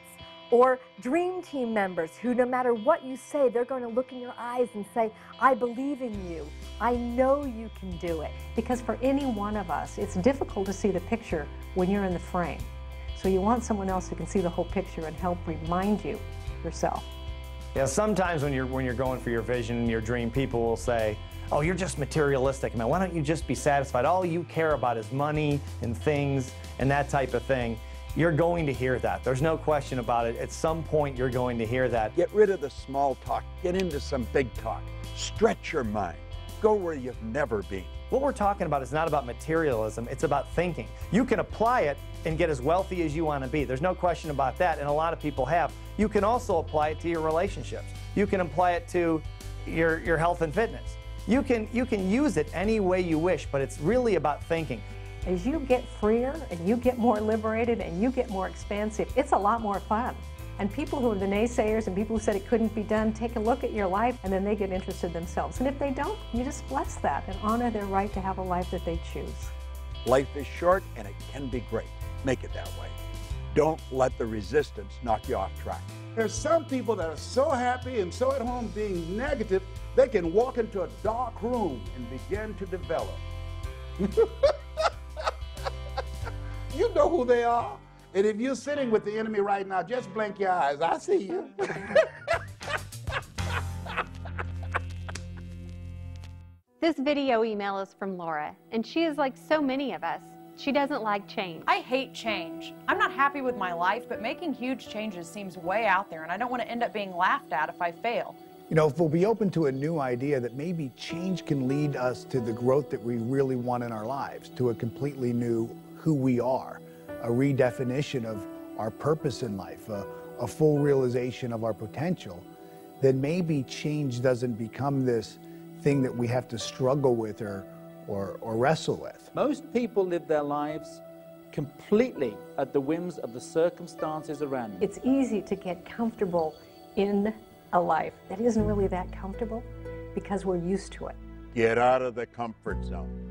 or dream team members who, no matter what you say, they're going to look in your eyes and say, I believe in you. I know you can do it. Because for any one of us, it's difficult to see the picture when you're in the frame. So you want someone else who can see the whole picture and help remind you yourself. Yeah, sometimes when you're going for your vision, your dream, people will say, oh, you're just materialistic, man. Why don't you just be satisfied? All you care about is money and things and that type of thing. You're going to hear that. There's no question about it. At some point, you're going to hear that. Get rid of the small talk. Get into some big talk. Stretch your mind. Go where you've never been. What we're talking about is not about materialism. It's about thinking. You can apply it and get as wealthy as you want to be. There's no question about that, and a lot of people have. You can also apply it to your relationships. You can apply it to your health and fitness. You can use it any way you wish, but it's really about thinking. As you get freer and you get more liberated and you get more expansive, it's a lot more fun. And people who are the naysayers and people who said it couldn't be done, take a look at your life and then they get interested themselves. And if they don't, you just bless that and honor their right to have a life that they choose. Life is short and it can be great. Make it that way. Don't let the resistance knock you off track. There's some people that are so happy and so at home being negative, they can walk into a dark room and begin to develop. You know who they are. And if you're sitting with the enemy right now, just blink your eyes. I see you. This video email is from Laura, and she is like so many of us. She doesn't like change. I hate change. I'm not happy with my life, but making huge changes seems way out there, and I don't want to end up being laughed at if I fail. You know, if we'll be open to a new idea that maybe change can lead us to the growth that we really want in our lives, to a completely new who we are, a redefinition of our purpose in life, a full realization of our potential, then maybe change doesn't become this thing that we have to struggle with or wrestle with. Most people live their lives completely at the whims of the circumstances around them. It's easy to get comfortable in a life that isn't really that comfortable because we're used to it. Get out of the comfort zone.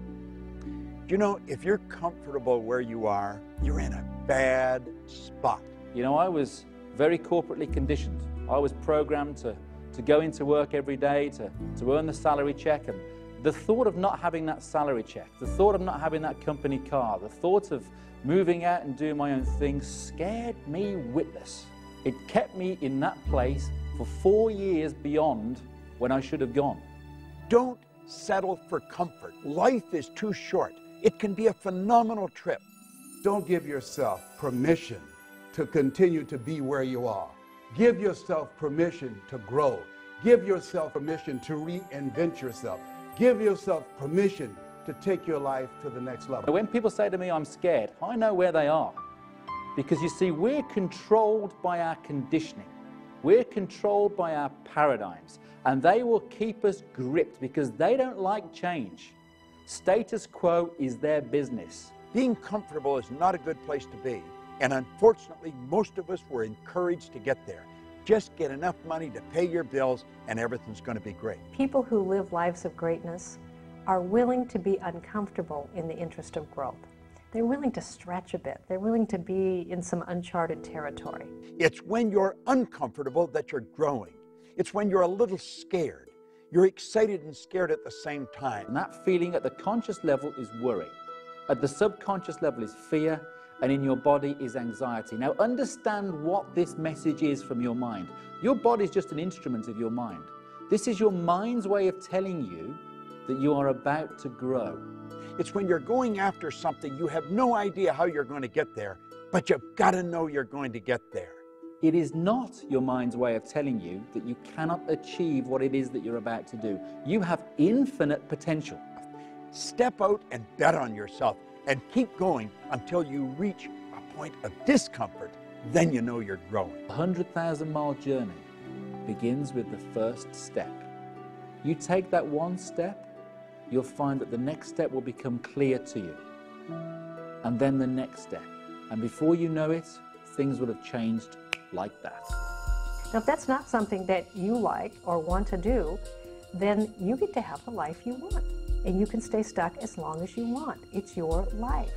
You know, if you're comfortable where you are, you're in a bad spot. You know, I was very corporately conditioned. I was programmed to go into work every day, to earn the salary check, and the thought of not having that salary check, the thought of not having that company car, the thought of moving out and doing my own thing scared me witless. It kept me in that place for 4 years beyond when I should have gone. Don't settle for comfort. Life is too short. It can be a phenomenal trip. Don't give yourself permission to continue to be where you are. Give yourself permission to grow. Give yourself permission to reinvent yourself. Give yourself permission to take your life to the next level. When people say to me, I'm scared, I know where they are. Because you see, we're controlled by our conditioning. We're controlled by our paradigms. And they will keep us gripped because they don't like change. Status quo is their business. Being comfortable is not a good place to be. And unfortunately, most of us were encouraged to get there. Just get enough money to pay your bills and everything's going to be great. People who live lives of greatness are willing to be uncomfortable in the interest of growth. They're willing to stretch a bit. They're willing to be in some uncharted territory. It's when you're uncomfortable that you're growing. It's when you're a little scared. You're excited and scared at the same time. And that feeling at the conscious level is worry. At the subconscious level is fear, and in your body is anxiety. Now understand what this message is from your mind. Your body is just an instrument of your mind. This is your mind's way of telling you that you are about to grow. It's when you're going after something, you have no idea how you're going to get there, but you've got to know you're going to get there. It is not your mind's way of telling you that you cannot achieve what it is that you're about to do. You have infinite potential. Step out and bet on yourself and keep going until you reach a point of discomfort. Then you know you're growing. A 100,000-mile journey begins with the first step. You take that one step, you'll find that the next step will become clear to you. And then the next step. And before you know it, things will have changed like that. Now, if that's not something that you like or want to do, then you get to have the life you want. And you can stay stuck as long as you want. It's your life.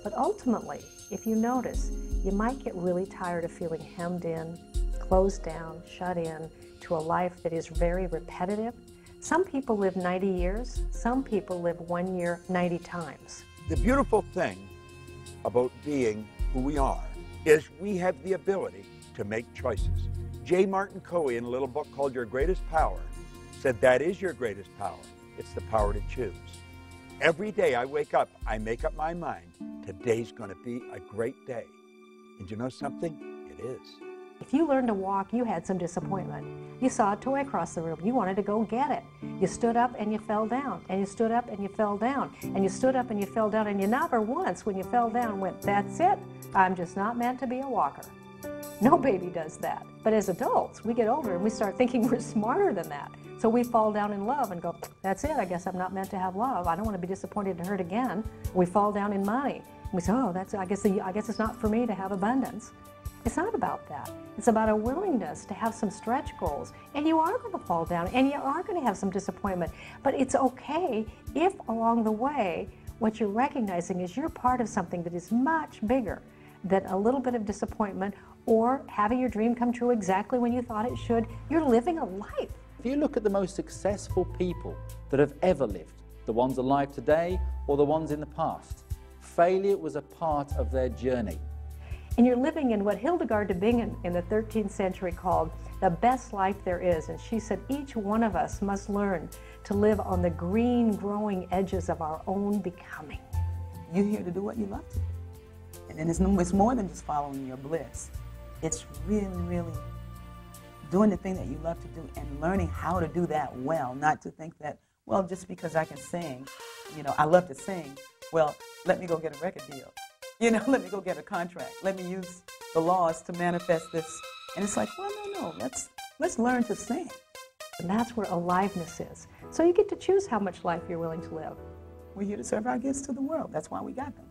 But ultimately, if you notice, you might get really tired of feeling hemmed in, closed down, shut in to a life that is very repetitive. Some people live 90 years, some people live 1 year 90 times. The beautiful thing about being who we are is we have the ability to make choices. J. Martin Coe, in a little book called Your Greatest Power, said that is your greatest power. It's the power to choose. Every day I wake up, I make up my mind, today's going to be a great day. And you know something? It is. If you learned to walk, you had some disappointment. You saw a toy across the room. You wanted to go get it. You stood up and you fell down, and you stood up and you fell down, and you stood up and you fell down, and you never once, when you fell down, went, that's it, I'm just not meant to be a walker. No baby does that. But as adults, we get older and we start thinking we're smarter than that. So we fall down in love and go, that's it, I guess I'm not meant to have love. I don't want to be disappointed and hurt again. We fall down in money. We say, oh, I guess it's not for me to have abundance. It's not about that. It's about a willingness to have some stretch goals. And you are going to fall down and you are going to have some disappointment. But it's okay if along the way, what you're recognizing is you're part of something that is much bigger than a little bit of disappointment or having your dream come true exactly when you thought it should. You're living a life. If you look at the most successful people that have ever lived, the ones alive today or the ones in the past, failure was a part of their journey. And you're living in what Hildegard de Bingen in the 13th century called the best life there is. And she said each one of us must learn to live on the green growing edges of our own becoming. You're here to do what you love to do. And then it's more than just following your bliss. It's really, really doing the thing that you love to do and learning how to do that well, not to think that, well, just because I can sing, I love to sing, well, let me go get a record deal. Let me go get a contract. Let me use the laws to manifest this. And it's like, well, no, let's learn to sing. And that's where aliveness is. So you get to choose how much life you're willing to live. We're here to serve our gifts to the world. That's why we got them.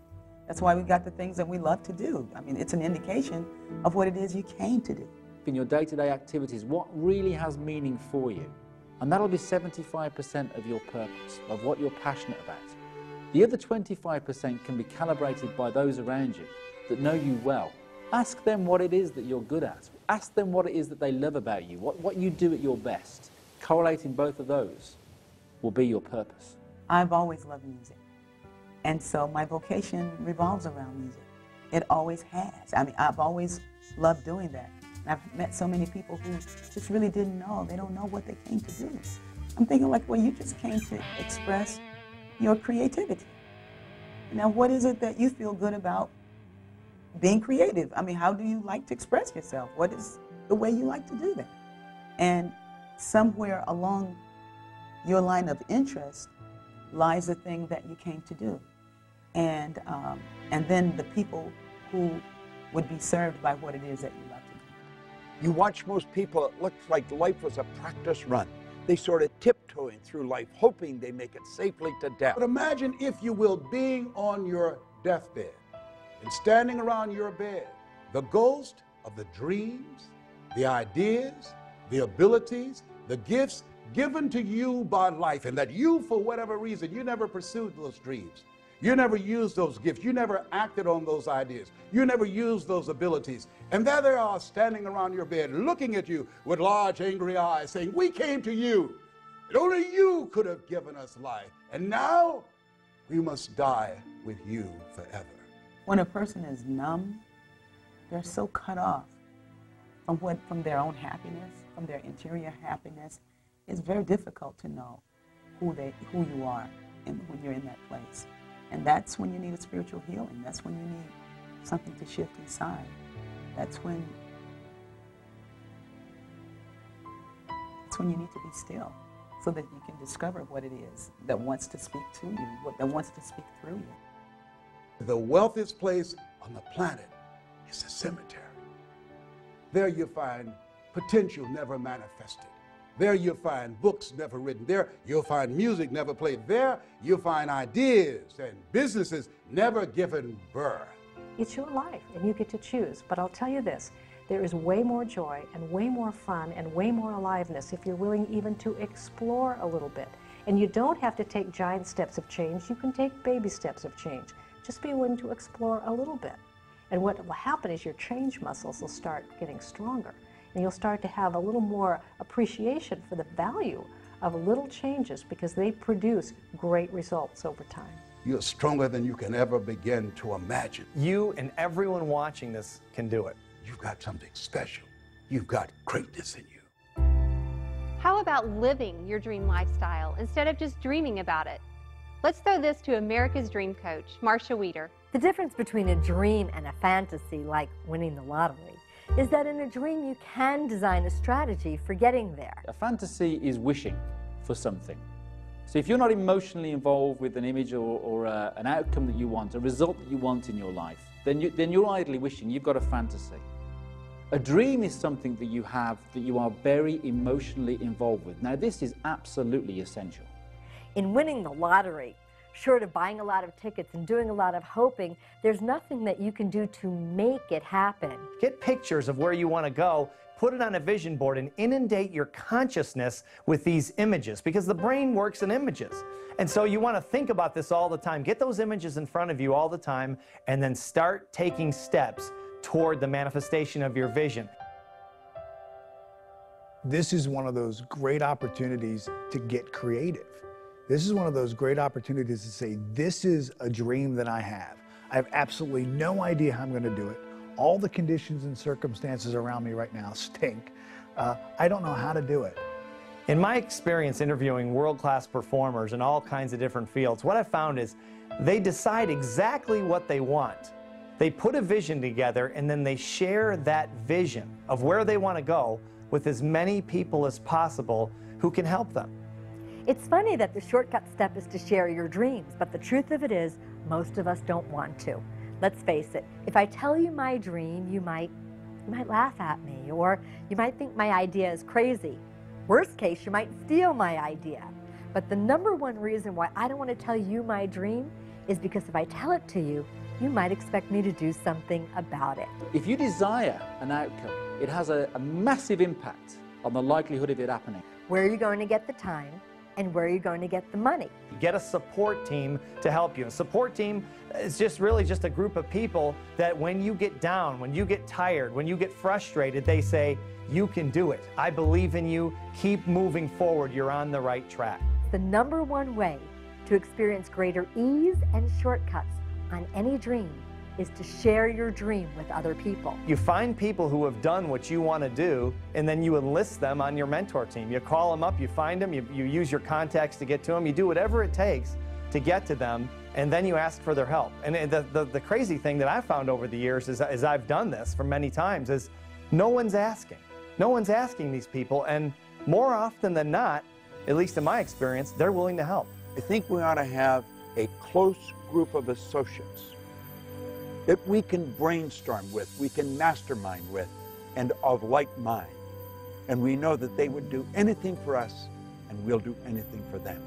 That's why we got the things that we love to do. I mean, it's an indication of what it is you came to do. In your day-to-day activities, what really has meaning for you? And that'll be 75% of your purpose, of what you're passionate about. The other 25% can be calibrated by those around you that know you well. Ask them what it is that you're good at. Ask them what it is that they love about you, what you do at your best. Correlating both of those will be your purpose. I've always loved music. And so my vocation revolves around music. It always has. I mean, I've always loved doing that. And I've met so many people who just really didn't know. They don't know what they came to do. I'm thinking like, well, you just came to express your creativity. Now, what is it that you feel good about being creative? I mean, how do you like to express yourself? What is the way you like to do that? And somewhere along your line of interest lies the thing that you came to do. And then the people who would be served by what it is that you love to do. You watch most people, it looks like life was a practice run. They sort of tiptoeing through life, hoping they make it safely to death. But imagine, if you will, being on your deathbed and standing around your bed, the ghost of the dreams, the ideas, the abilities, the gifts given to you by life, and that you, for whatever reason, you never pursued those dreams. You never used those gifts. You never acted on those ideas. You never used those abilities. And there they are standing around your bed looking at you with large angry eyes saying, we came to you. And only you could have given us life. And now we must die with you forever. When a person is numb, they're so cut off from their own happiness, from their interior happiness. It's very difficult to know who you are when you're in that place. And that's when you need a spiritual healing. That's when you need something to shift inside. That's when you need to be still so that you can discover what it is that wants to speak to you, that wants to speak through you. The wealthiest place on the planet is a cemetery. There you find potential never manifested. There you'll find books never written. There you'll find music never played. There you'll find ideas and businesses never given birth. It's your life, and you get to choose. But I'll tell you this, there is way more joy and way more fun and way more aliveness if you're willing even to explore a little bit. And you don't have to take giant steps of change. You can take baby steps of change. Just be willing to explore a little bit. And what will happen is your change muscles will start getting stronger. And you'll start to have a little more appreciation for the value of little changes because they produce great results over time. You're stronger than you can ever begin to imagine. You and everyone watching this can do it. You've got something special. You've got greatness in you. How about living your dream lifestyle instead of just dreaming about it? Let's throw this to America's dream coach, Marcia Weeder. The difference between a dream and a fantasy, like winning the lottery, is that in a dream you can design a strategy for getting there. A fantasy is wishing for something. So if you're not emotionally involved with an image or an outcome that you want, a result that you want in your life, then you're idly wishing. You've got a fantasy. A dream is something that you have that you are very emotionally involved with. Now this is absolutely essential. In winning the lottery, short of buying a lot of tickets and doing a lot of hoping, there's nothing that you can do to make it happen. Get pictures of where you want to go, put it on a vision board, and inundate your consciousness with these images, because the brain works in images. And so you want to think about this all the time. Get those images in front of you all the time, and then start taking steps toward the manifestation of your vision. This is one of those great opportunities to get creative. This is one of those great opportunities to say, this is a dream that I have. I have absolutely no idea how I'm going to do it. All the conditions and circumstances around me right now stink. I don't know how to do it. In my experience interviewing world-class performers in all kinds of different fields, what I found is they decide exactly what they want. They put a vision together, and then they share that vision of where they want to go with as many people as possible who can help them. It's funny that the shortcut step is to share your dreams, but the truth of it is, most of us don't want to. Let's face it, if I tell you my dream, you might laugh at me, or you might think my idea is crazy. Worst case, you might steal my idea. But the number one reason why I don't want to tell you my dream is because if I tell it to you, you might expect me to do something about it. If you desire an outcome, it has a massive impact on the likelihood of it happening. Where are you going to get the time? And where are you going to get the money? Get a support team to help you. A support team is really just a group of people that when you get down, when you get tired, when you get frustrated, they say, you can do it. I believe in you. Keep moving forward. You're on the right track. The number one way to experience greater ease and shortcuts on any dream is to share your dream with other people. You find people who have done what you want to do, and then you enlist them on your mentor team. You call them up, you find them, you use your contacts to get to them, you do whatever it takes to get to them, and then you ask for their help. And the crazy thing that I've found over the years is, as I've done this for many times, is no one's asking. No one's asking these people, and more often than not, at least in my experience, they're willing to help. I think we ought to have a close group of associates that we can brainstorm with, we can mastermind with, and of like mind. And we know that they would do anything for us, and we'll do anything for them.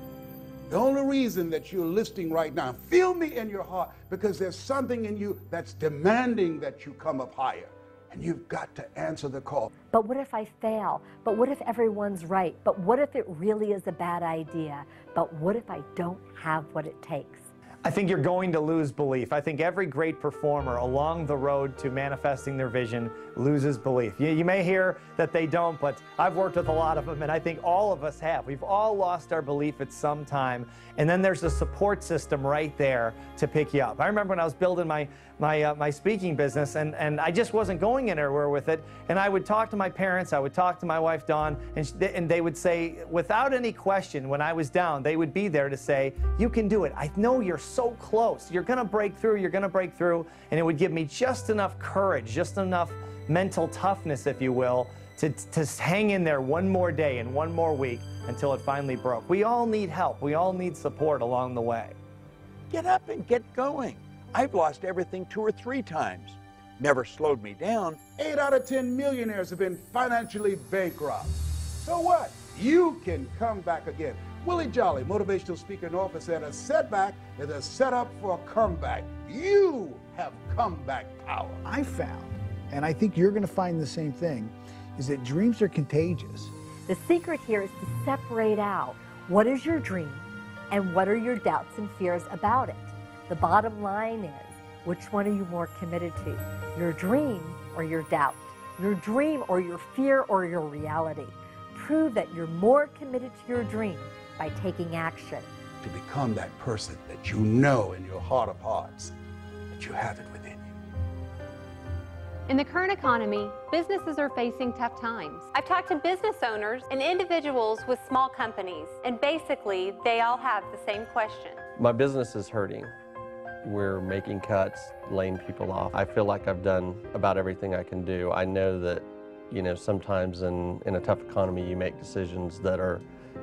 The only reason that you're listening right now, feel me in your heart, because there's something in you that's demanding that you come up higher. And you've got to answer the call. But what if I fail? But what if everyone's right? But what if it really is a bad idea? But what if I don't have what it takes? I think you're going to lose belief. I think every great performer along the road to manifesting their vision loses belief. You may hear that they don't, but I've worked with a lot of them, and I think all of us have. We've all lost our belief at some time, and then there's a support system right there to pick you up. I remember when I was building my speaking business, and I just wasn't going anywhere with it, and I would talk to my parents, I would talk to my wife, Dawn, and they would say, without any question, when I was down, they would be there to say, you can do it. I know you're so close. You're going to break through. You're going to break through. And it would give me just enough courage, just enough mental toughness, if you will, to hang in there one more day and one more week until it finally broke. We all need help. We all need support along the way. Get up and get going. I've lost everything 2 or 3 times. Never slowed me down. 8 out of 10 millionaires have been financially bankrupt. So what? You can come back again. Willie Jolly, motivational speaker and author, said a setback is a setup for a comeback. You have comeback power. I found, and I think you're going to find the same thing, is that dreams are contagious. The secret here is to separate out what is your dream and what are your doubts and fears about it. The bottom line is, which one are you more committed to? Your dream or your doubt? Your dream or your fear or your reality? Prove that you're more committed to your dream by taking action. To become that person that you know in your heart of hearts that you have it within you. In the current economy, businesses are facing tough times. I've talked to business owners and individuals with small companies, and basically they all have the same question. My business is hurting. We're making cuts, laying people off. I feel like I've done about everything I can do. I know that, you know, sometimes in a tough economy you make decisions that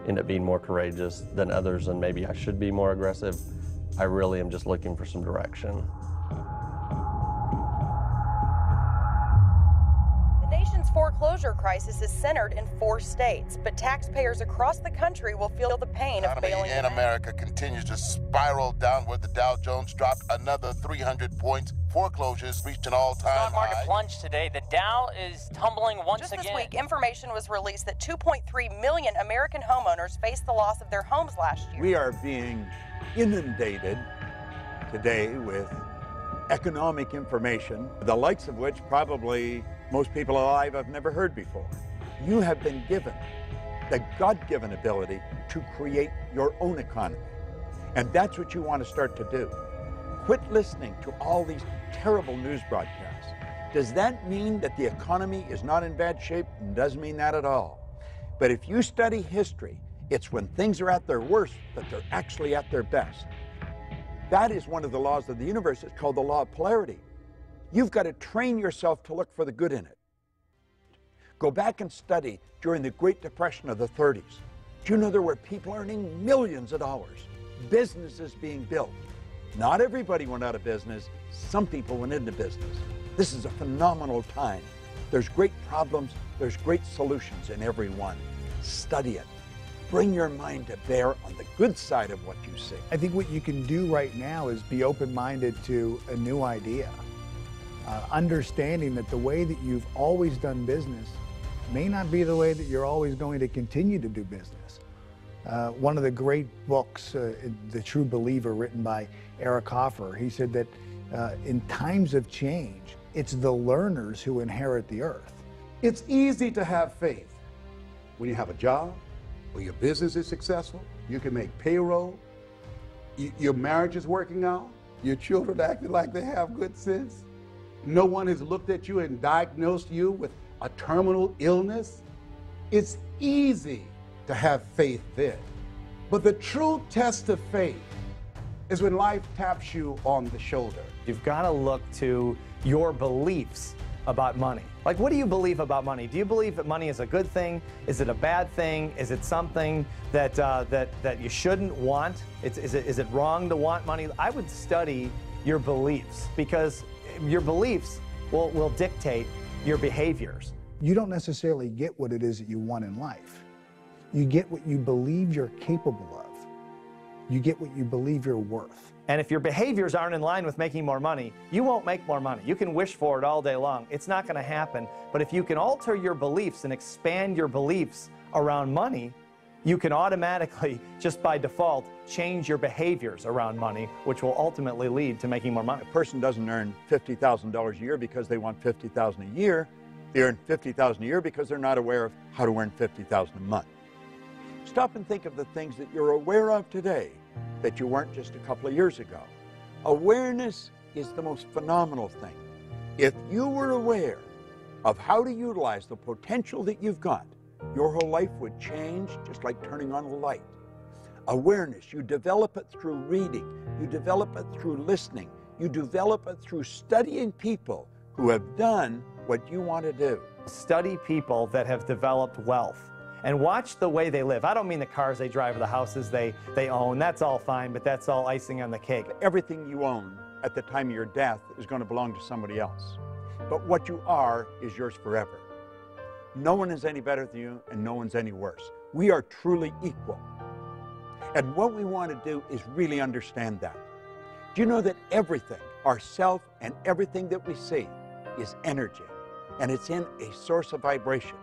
end up being more courageous than others, and maybe I should be more aggressive. I really am just looking for some direction. The nation's foreclosure crisis is centered in 4 states, but taxpayers across the country will feel the pain of bailing in America continues to spiral downward. The Dow Jones dropped another 300 points. Foreclosures reached an all-time high. Stock market plunged today. The Dow is tumbling once again. Just this week, information was released that 2.3 million American homeowners faced the loss of their homes last year. We are being inundated today with economic information, the likes of which probably most people alive have never heard before. You have been given the God-given ability to create your own economy. And that's what you want to start to do. Quit listening to all these terrible news broadcasts. Does that mean that the economy is not in bad shape? It doesn't mean that at all. But if you study history, it's when things are at their worst that they're actually at their best. That is one of the laws of the universe. It's called the law of polarity. You've got to train yourself to look for the good in it. Go back and study during the Great Depression of the 30s. Do you know there were people earning millions of dollars, businesses being built? Not everybody went out of business. Some people went into business. This is a phenomenal time. There's great problems. There's great solutions in every one. Study it. Bring your mind to bear on the good side of what you see. I think what you can do right now is be open-minded to a new idea. Understanding that the way that you've always done business may not be the way that you're always going to continue to do business. One of the great books, The True Believer, written by Eric Hoffer, he said that in times of change, it's the learners who inherit the earth. It's easy to have faith when you have a job, when your business is successful, you can make payroll, your marriage is working out, your children acting like they have good sense. No one has looked at you and diagnosed you with a terminal illness. It's easy to have faith then. But the true test of faith is when life taps you on the shoulder. You've got to look to your beliefs about money. Like, what do you believe about money? Do you believe that money is a good thing? Is it a bad thing? Is it something that that you shouldn't want? Is it wrong to want money? I would study your beliefs, because your beliefs will dictate your behaviors. You don't necessarily get what it is that you want in life. You get what you believe you're capable of. You get what you believe you're worth. And if your behaviors aren't in line with making more money, you won't make more money. You can wish for it all day long. It's not going to happen. But if you can alter your beliefs and expand your beliefs around money, you can automatically, just by default, change your behaviors around money, which will ultimately lead to making more money. A person doesn't earn $50,000 a year because they want $50,000 a year. They earn $50,000 a year because they're not aware of how to earn $50,000 a month. Stop and think of the things that you're aware of today that you weren't just a couple of years ago. Awareness is the most phenomenal thing. If you were aware of how to utilize the potential that you've got, your whole life would change just like turning on a light. Awareness, you develop it through reading, you develop it through listening, you develop it through studying people who have done what you want to do. Study people that have developed wealth and watch the way they live. I don't mean the cars they drive or the houses they own. That's all fine, but that's all icing on the cake. Everything you own at the time of your death is going to belong to somebody else. But what you are is yours forever. No one is any better than you, and no one's any worse. We are truly equal. And what we want to do is really understand that. Do you know that everything, ourself and everything that we see, is energy, and it's in a source of vibration,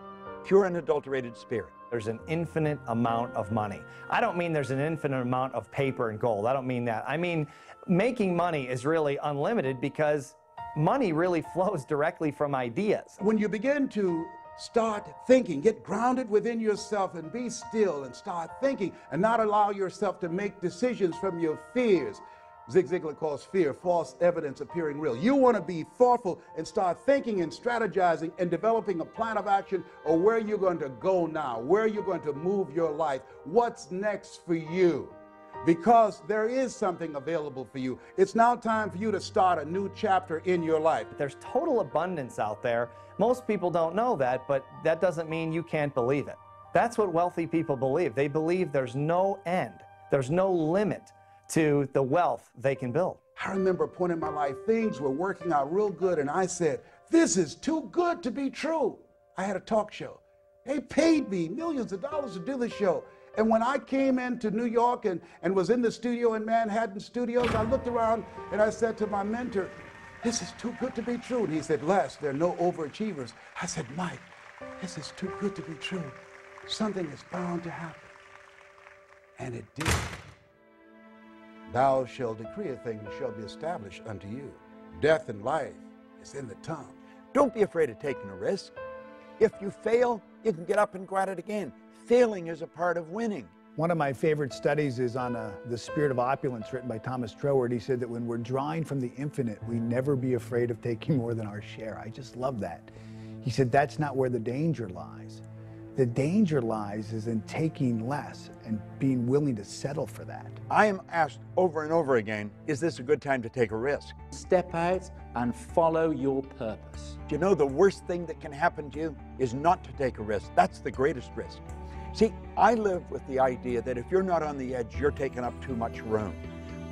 pure unadulterated spirit. There's an infinite amount of money. I don't mean there's an infinite amount of paper and gold. I don't mean that. I mean, making money is really unlimited because money really flows directly from ideas. When you begin to start thinking, get grounded within yourself and be still and start thinking and not allow yourself to make decisions from your fears. Zig Ziglar calls fear false evidence appearing real. You want to be thoughtful and start thinking and strategizing and developing a plan of action of where you're going to go now, where you're going to move your life, what's next for you. Because there is something available for you. It's now time for you to start a new chapter in your life. There's total abundance out there. Most people don't know that, but that doesn't mean you can't believe it. That's what wealthy people believe. They believe there's no end, there's no limit to the wealth they can build. I remember a point in my life, things were working out real good, and I said, this is too good to be true. I had a talk show. They paid me millions of dollars to do the show. And when I came into New York and was in the studio in Manhattan Studios, I looked around and I said to my mentor, this is too good to be true. And he said, Les, there are no overachievers. I said, Mike, this is too good to be true. Something is bound to happen. And it did. Thou shalt decree a thing and it shall be established unto you. Death and life is in the tongue. Don't be afraid of taking a risk. If you fail, you can get up and go at it again. Failing is a part of winning. One of my favorite studies is on The Spirit of Opulence, written by Thomas Troward. He said that when we're drawing from the infinite, we never be afraid of taking more than our share. I just love that. He said that's not where the danger lies. The danger lies is in taking less and being willing to settle for that. I am asked over and over again, is this a good time to take a risk? Step out and follow your purpose. Do you know the worst thing that can happen to you is not to take a risk? That's the greatest risk. See, I live with the idea that if you're not on the edge, you're taking up too much room.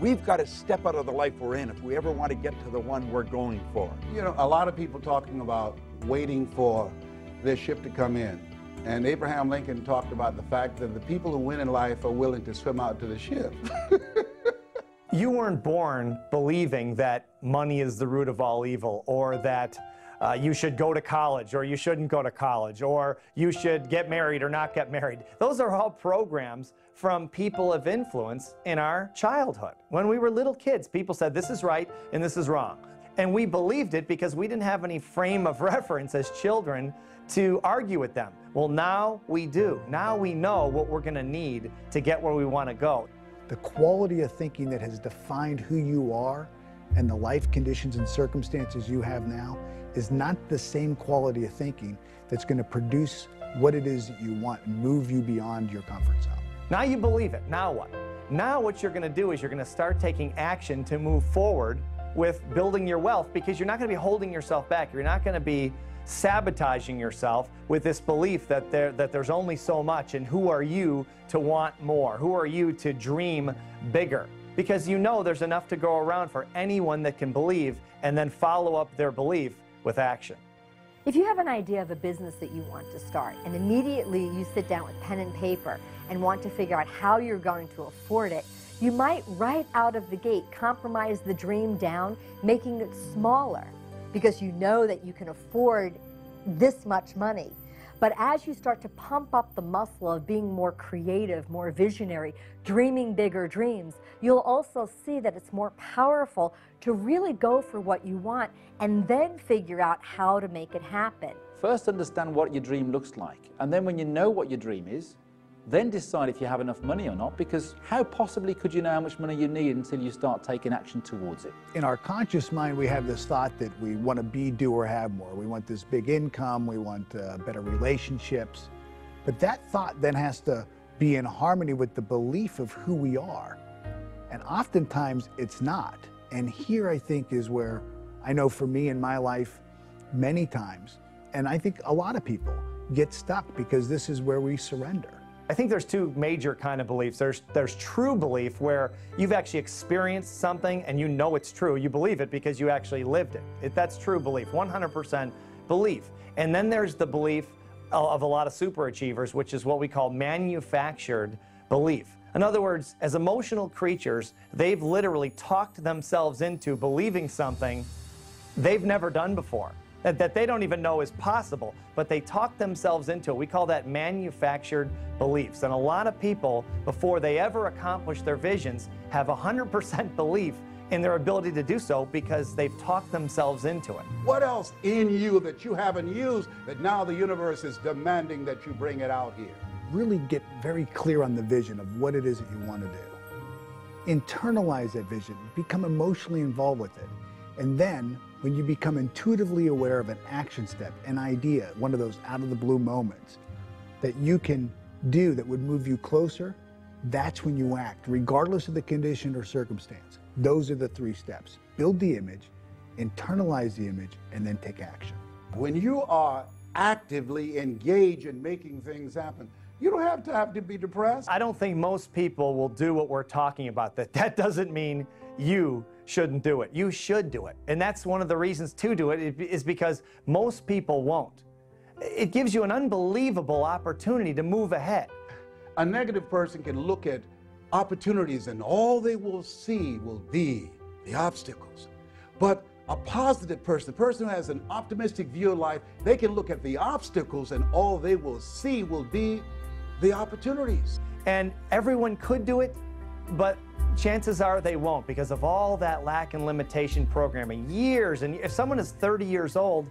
We've got to step out of the life we're in if we ever want to get to the one we're going for. You know, a lot of people talking about waiting for their ship to come in. And Abraham Lincoln talked about the fact that the people who win in life are willing to swim out to the ship. You weren't born believing that money is the root of all evil, or that you should go to college or you shouldn't go to college, or you should get married or not get married. Those are all programs from people of influence in our childhood. When we were little kids, people said this is right and this is wrong. And we believed it because we didn't have any frame of reference as children to argue with them. Well, now we do. Now we know what we're going to need to get where we want to go. The quality of thinking that has defined who you are and the life conditions and circumstances you have now is not the same quality of thinking that's going to produce what it is that you want and move you beyond your comfort zone. Now you believe it. Now what? Now what you're going to do is you're going to start taking action to move forward with building your wealth, because you're not going to be holding yourself back. You're not going to be sabotaging yourself with this belief that there's only so much, and who are you to want more? Who are you to dream bigger? Because you know there's enough to go around for anyone that can believe and then follow up their belief with action. If you have an idea of a business that you want to start, and immediately you sit down with pen and paper and want to figure out how you're going to afford it, you might right out of the gate compromise the dream down, making it smaller, because you know that you can afford this much money. But as you start to pump up the muscle of being more creative, more visionary, dreaming bigger dreams, you'll also see that it's more powerful to really go for what you want and then figure out how to make it happen. First, understand what your dream looks like. And then when you know what your dream is, then decide if you have enough money or not, because how possibly could you know how much money you need until you start taking action towards it? In our conscious mind, we have this thought that we want to be, do, or have more. We want this big income, we want better relationships. But that thought then has to be in harmony with the belief of who we are. And oftentimes it's not. And here I think is where I know for me in my life, many times, and I think a lot of people get stuck because this is where we surrender. I think there's two major kind of beliefs. There's true belief, where you've actually experienced something and you know it's true. You believe it because you actually lived it. That's true belief, 100% belief. And then there's the belief of a lot of superachievers, which is what we call manufactured belief. In other words, as emotional creatures, they've literally talked themselves into believing something they've never done before, that they don't even know is possible, but they talk themselves into it. We call that manufactured beliefs. And a lot of people, before they ever accomplish their visions, have 100% belief in their ability to do so because they've talked themselves into it. What else in you that you haven't used that now the universe is demanding that you bring it out here? Really get very clear on the vision of what it is that you want to do. Internalize that vision, become emotionally involved with it, and then when you become intuitively aware of an action step, an idea, one of those out-of-the-blue moments that you can do that would move you closer, that's when you act, regardless of the condition or circumstance. Those are the 3 steps. Build the image, internalize the image, and then take action. When you are actively engaged in making things happen, you don't have to be depressed. I don't think most people will do what we're talking about. That doesn't mean you shouldn't do it. You should do it. And that's one of the reasons to do it, is because most people won't. It gives you an unbelievable opportunity to move ahead. A negative person can look at opportunities and all they will see will be the obstacles. But a positive person, the person who has an optimistic view of life, they can look at the obstacles and all they will see will be the opportunities. And everyone could do it, but chances are they won't because of all that lack and limitation programming. Years, and if someone is 30 years old,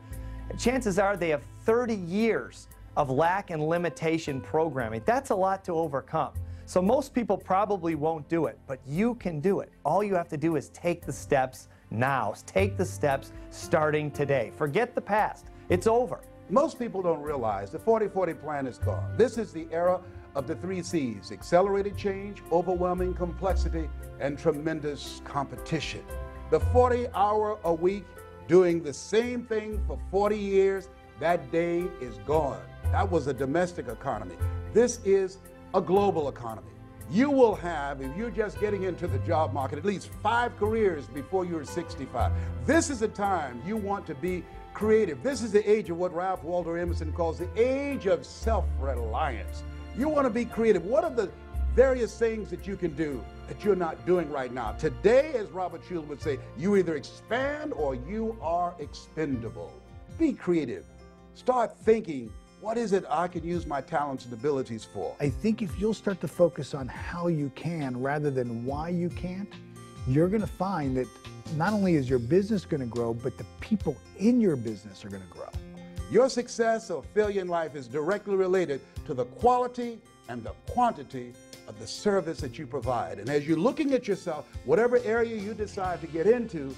chances are they have 30 years of lack and limitation programming. That's a lot to overcome. So most people probably won't do it, but you can do it. All you have to do is take the steps now. Take the steps starting today. Forget the past. It's over. Most people don't realize the 40-40 plan is gone. This is the era of the 3 C's: accelerated change, overwhelming complexity, and tremendous competition. The 40-hour-a-week doing the same thing for 40 years, that day is gone. That was a domestic economy. This is a global economy. You will have, if you're just getting into the job market, at least 5 careers before you're 65. This is a time you want to be creative. This is the age of what Ralph Waldo Emerson calls the age of self-reliance. You want to be creative. What are the various things that you can do that you're not doing right now? Today, as Robert Schuller would say, you either expand or you are expendable. Be creative. Start thinking, what is it I can use my talents and abilities for? I think if you'll start to focus on how you can rather than why you can't, you're going to find that not only is your business going to grow, but the people in your business are going to grow. Your success or failure in life is directly related to the quality and the quantity of the service that you provide. And as you're looking at yourself, whatever area you decide to get into,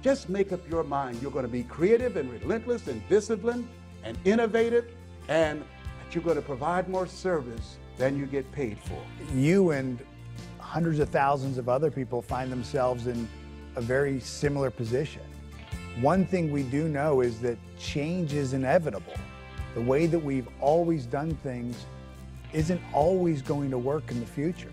just make up your mind. You're going to be creative and relentless and disciplined and innovative, and that you're going to provide more service than you get paid for. You and hundreds of thousands of other people find themselves in a very similar position. One thing we do know is that change is inevitable. The way that we've always done things isn't always going to work in the future.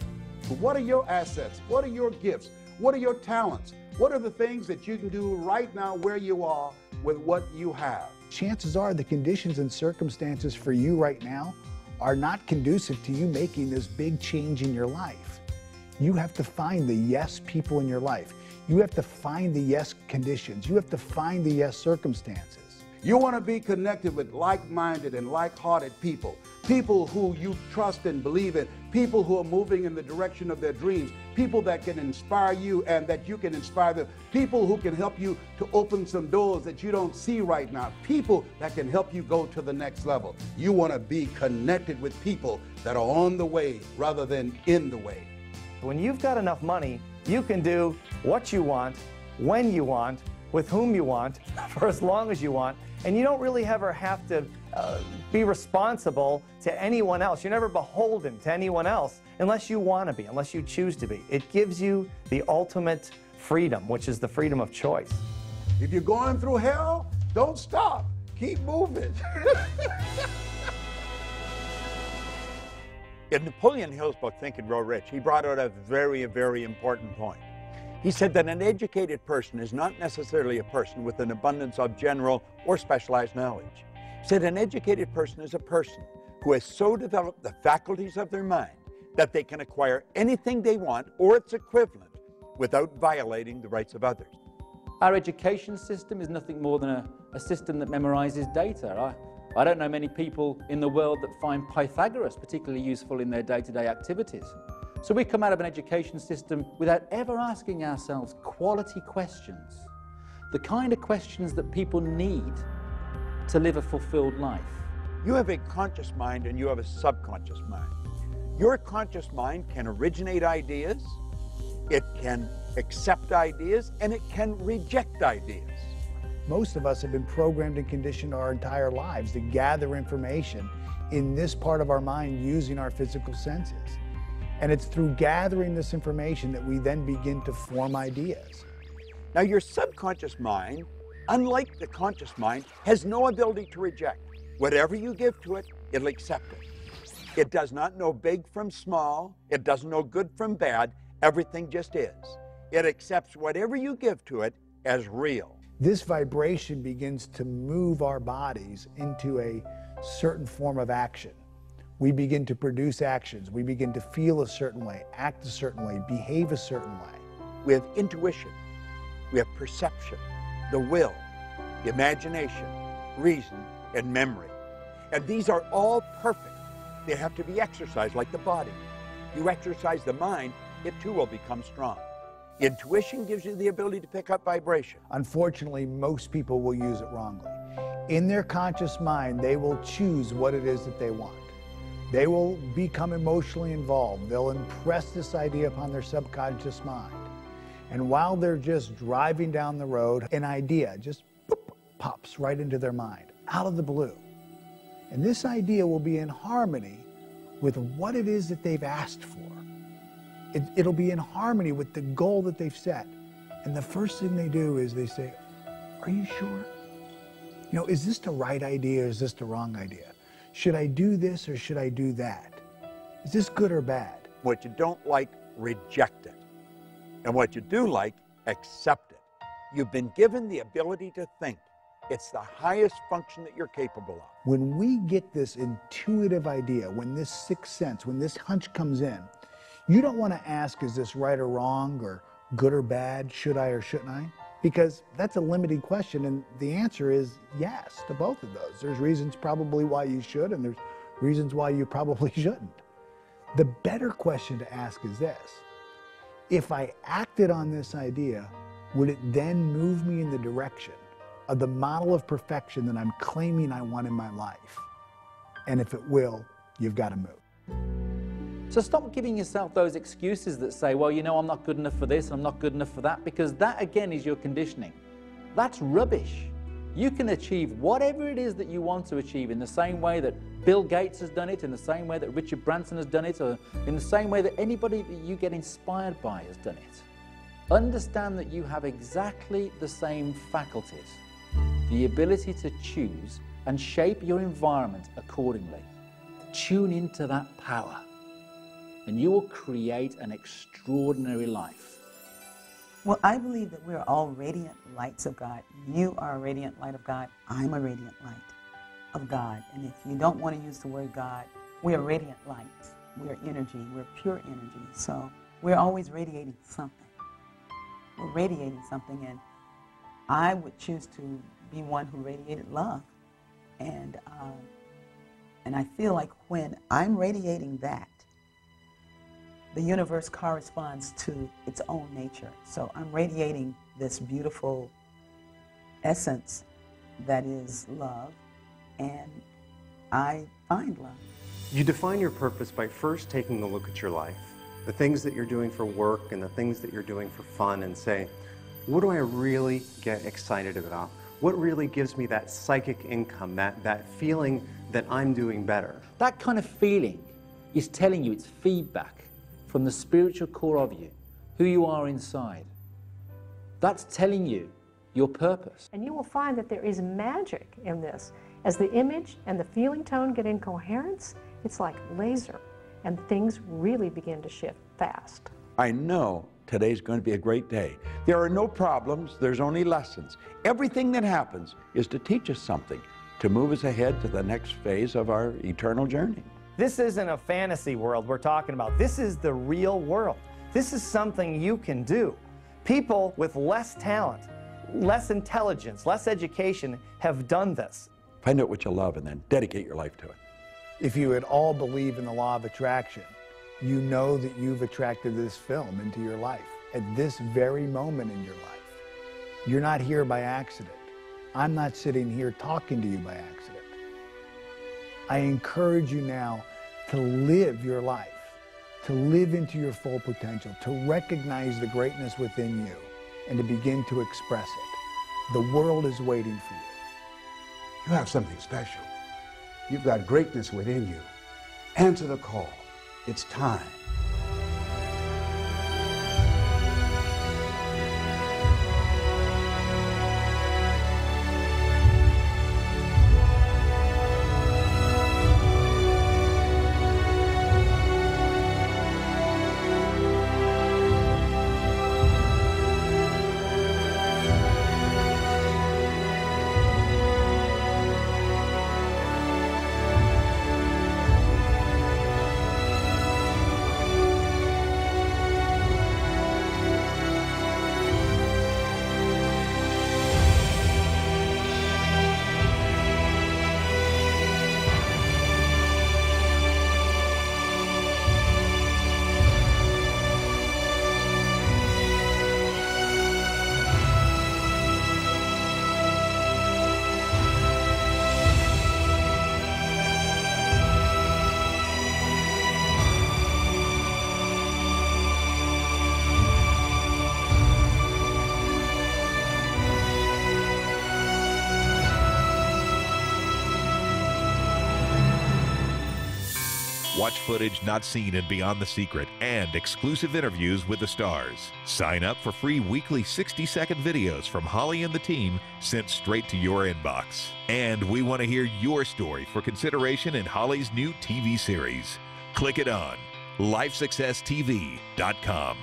What are your assets? What are your gifts? What are your talents? What are the things that you can do right now where you are with what you have? Chances are the conditions and circumstances for you right now are not conducive to you making this big change in your life. You have to find the yes people in your life. You have to find the yes conditions. You have to find the yes circumstances. You want to be connected with like-minded and like-hearted people, people who you trust and believe in, people who are moving in the direction of their dreams, people that can inspire you and that you can inspire them, people who can help you to open some doors that you don't see right now, people that can help you go to the next level. You want to be connected with people that are on the way rather than in the way. When you've got enough money, you can do what you want, when you want, with whom you want, for as long as you want, and you don't really ever have to be responsible to anyone else. You're never beholden to anyone else unless you want to be, unless you choose to be. It gives you the ultimate freedom, which is the freedom of choice. If you're going through hell, don't stop. Keep moving. In Napoleon Hill's book, Think and Grow Rich, he brought out a very, very important point. He said that an educated person is not necessarily a person with an abundance of general or specialized knowledge. He said an educated person is a person who has so developed the faculties of their mind that they can acquire anything they want or its equivalent without violating the rights of others. Our education system is nothing more than a system that memorizes data. I don't know many people in the world that find Pythagoras particularly useful in their day-to-day activities. So we come out of an education system without ever asking ourselves quality questions, the kind of questions that people need to live a fulfilled life. You have a conscious mind and you have a subconscious mind. Your conscious mind can originate ideas, it can accept ideas, and it can reject ideas. Most of us have been programmed and conditioned our entire lives to gather information in this part of our mind using our physical senses. And it's through gathering this information that we then begin to form ideas. Now, your subconscious mind, unlike the conscious mind, has no ability to reject. Whatever you give to it, it'll accept it. It does not know big from small. It doesn't know good from bad. Everything just is. It accepts whatever you give to it as real. This vibration begins to move our bodies into a certain form of action. We begin to produce actions. We begin to feel a certain way, act a certain way, behave a certain way. We have intuition, we have perception, the will, the imagination, reason, and memory. And these are all perfect. They have to be exercised like the body. You exercise the mind, it too will become strong. Intuition gives you the ability to pick up vibration. Unfortunately, most people will use it wrongly. In their conscious mind, they will choose what it is that they want. They will become emotionally involved. They'll impress this idea upon their subconscious mind. And while they're just driving down the road, an idea just pops right into their mind, out of the blue. And this idea will be in harmony with what it is that they've asked for. It'll be in harmony with the goal that they've set. And the first thing they do is they say, "Are you sure? You know, is this the right idea or is this the wrong idea? Should I do this or should I do that? Is this good or bad?" What you don't like, reject it. And what you do like, accept it. You've been given the ability to think. It's the highest function that you're capable of. When we get this intuitive idea, when this sixth sense, when this hunch comes in, you don't want to ask, is this right or wrong, or good or bad, should I or shouldn't I? Because that's a limiting question, and the answer is yes to both of those. There's reasons probably why you should, and there's reasons why you probably shouldn't. The better question to ask is this: if I acted on this idea, would it then move me in the direction of the model of perfection that I'm claiming I want in my life? And if it will, you've got to move. So stop giving yourself those excuses that say, well, you know, I'm not good enough for this, I'm not good enough for that, because that, again, is your conditioning. That's rubbish. You can achieve whatever it is that you want to achieve in the same way that Bill Gates has done it, in the same way that Richard Branson has done it, or in the same way that anybody that you get inspired by has done it. Understand that you have exactly the same faculties, the ability to choose and shape your environment accordingly. Tune into that power, and you will create an extraordinary life. Well, I believe that we're all radiant lights of God. You are a radiant light of God. I'm a radiant light of God. And if you don't want to use the word God, we are radiant lights. We're energy. We're pure energy. So we're always radiating something. We're radiating something, and I would choose to be one who radiated love. And I feel like when I'm radiating that, the universe corresponds to its own nature. So I'm radiating this beautiful essence that is love, and I find love. You define your purpose by first taking a look at your life, the things that you're doing for work and the things that you're doing for fun, and say, what do I really get excited about? What really gives me that psychic income, that feeling that I'm doing better? That kind of feeling is telling you, it's feedback from the spiritual core of you, who you are inside. That's telling you your purpose. And you will find that there is magic in this. As the image and the feeling tone get in coherence, it's like laser, and things really begin to shift fast. I know today's going to be a great day. There are no problems, there's only lessons. Everything that happens is to teach us something, to move us ahead to the next phase of our eternal journey. This isn't a fantasy world we're talking about. This is the real world. This is something you can do. People with less talent, less intelligence, less education have done this. Find out what you love and then dedicate your life to it. If you at all believe in the law of attraction, you know that you've attracted this film into your life at this very moment in your life. You're not here by accident. I'm not sitting here talking to you by accident. I encourage you now to live your life, to live into your full potential, to recognize the greatness within you, and to begin to express it. The world is waiting for you. You have something special. You've got greatness within you. Answer the call. It's time. Watch footage not seen in Beyond the Secret and exclusive interviews with the stars. Sign up for free weekly 60-second videos from Holly and the team sent straight to your inbox. And we want to hear your story for consideration in Holly's new TV series. Click it on LifeSuccessTV.com.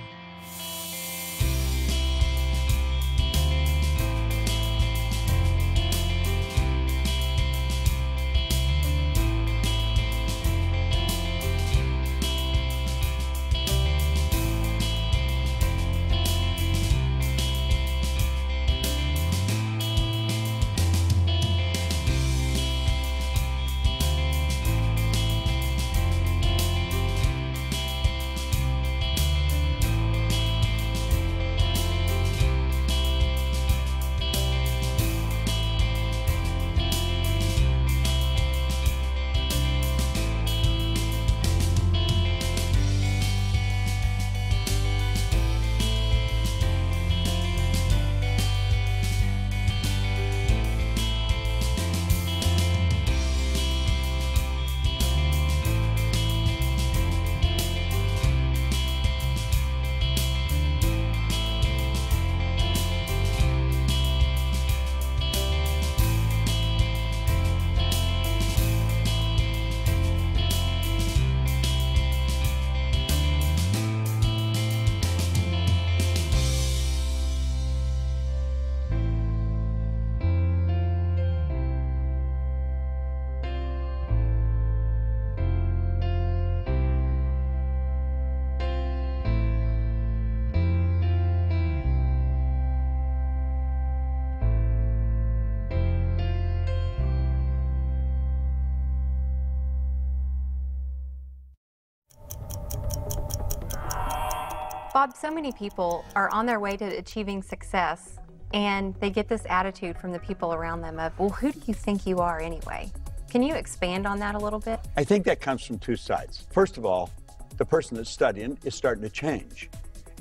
Bob, so many people are on their way to achieving success, and they get this attitude from the people around them of, well, who do you think you are anyway? Can you expand on that a little bit? I think that comes from two sides. First of all, the person that's studying is starting to change.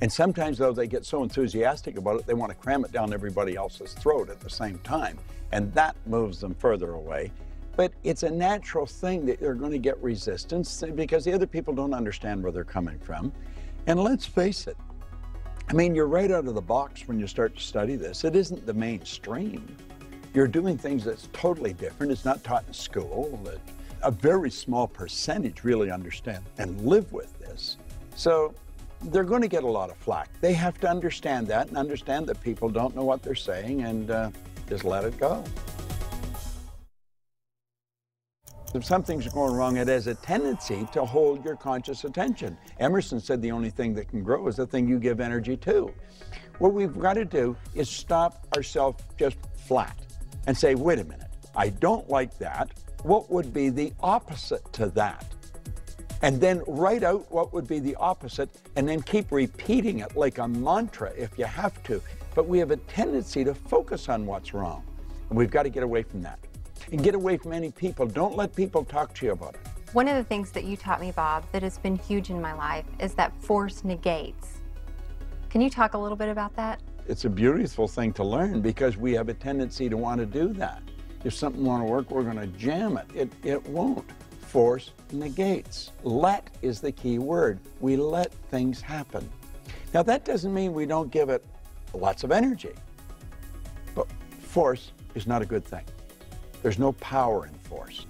And sometimes, though, they get so enthusiastic about it, they want to cram it down everybody else's throat at the same time. And that moves them further away. But it's a natural thing that they're going to get resistance because the other people don't understand where they're coming from. And let's face it, I mean, you're right out of the box when you start to study this. It isn't the mainstream. You're doing things that's totally different. It's not taught in school. A very small percentage really understand and live with this. So they're going to get a lot of flack. They have to understand that and understand that people don't know what they're saying and just let it go. If something's going wrong, it has a tendency to hold your conscious attention. Emerson said the only thing that can grow is the thing you give energy to. What we've got to do is stop ourselves just flat and say, wait a minute, I don't like that. What would be the opposite to that? And then write out what would be the opposite and then keep repeating it like a mantra if you have to. But we have a tendency to focus on what's wrong. And we've got to get away from that. And get away from any people. Don't let people talk to you about it. One of the things that you taught me, Bob, that has been huge in my life is that force negates. Can you talk a little bit about that? It's a beautiful thing to learn because we have a tendency to want to do that. If something won't work, we're going to jam it. It won't. Force negates. Let is the key word. We let things happen. Now, that doesn't mean we don't give it lots of energy. But force is not a good thing. There's no power in force.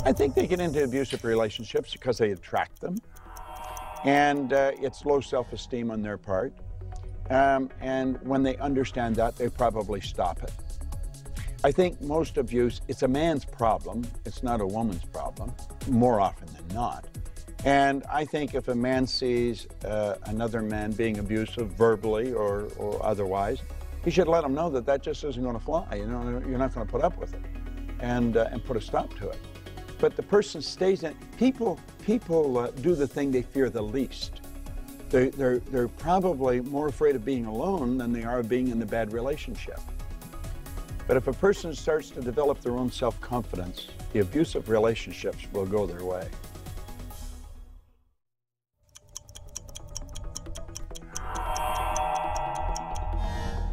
I think they get into abusive relationships because they attract them. And it's low self-esteem on their part. And when they understand that, they probably stop it. I think most abuse, it's a man's problem. It's not a woman's problem, more often than not. And I think if a man sees another man being abusive verbally or otherwise, he should let him know that that just isn't going to fly. You know, you're not going to put up with it and put a stop to it. But the person stays in. People do the thing they fear the least. They're probably more afraid of being alone than they are of being in a bad relationship. But if a person starts to develop their own self-confidence, the abusive relationships will go their way.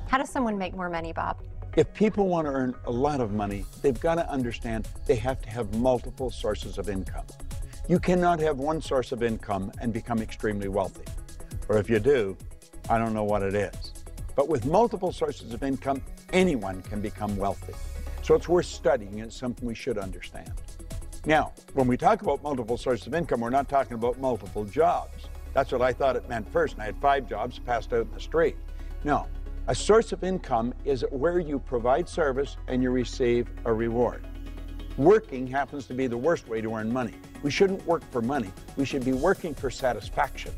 How does someone make more money, Bob? If people want to earn a lot of money, they've got to understand they have to have multiple sources of income. You cannot have one source of income and become extremely wealthy. Or if you do, I don't know what it is. But with multiple sources of income, anyone can become wealthy. So it's worth studying, and it's something we should understand. Now, when we talk about multiple sources of income, we're not talking about multiple jobs. That's what I thought it meant first, and I had 5 jobs passed out in the street. No. A source of income is where you provide service and you receive a reward. Working happens to be the worst way to earn money. We shouldn't work for money. We should be working for satisfaction,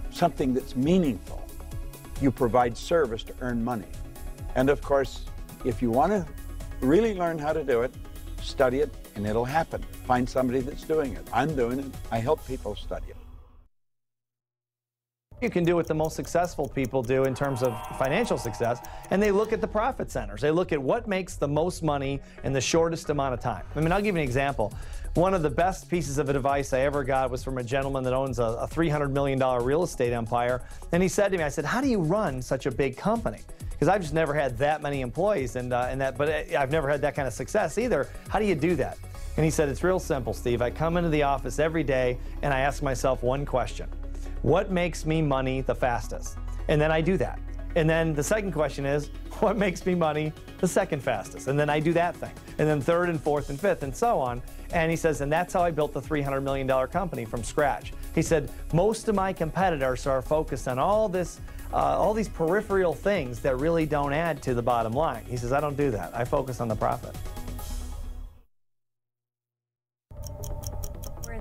something that's meaningful. You provide service to earn money. And of course, if you want to really learn how to do it, study it and it'll happen. Find somebody that's doing it. I'm doing it. I help people study it. You can do what the most successful people do in terms of financial success, and they look at the profit centers. They look at what makes the most money in the shortest amount of time. I mean, I'll give you an example. One of the best pieces of advice I ever got was from a gentleman that owns a $300 million real estate empire, and he said to me, I said, how do you run such a big company? Because I've just never had that many employees, but I've never had that kind of success either. How do you do that? And he said, it's real simple, Steve. I come into the office every day, and I ask myself one question. What makes me money the fastest? And then I do that. And then the second question is, what makes me money the second fastest? And then I do that thing. And then third and fourth and fifth and so on. And he says, and that's how I built the $300 million company from scratch. He said, most of my competitors are focused on all these peripheral things that really don't add to the bottom line. He says, I don't do that. I focus on the profit.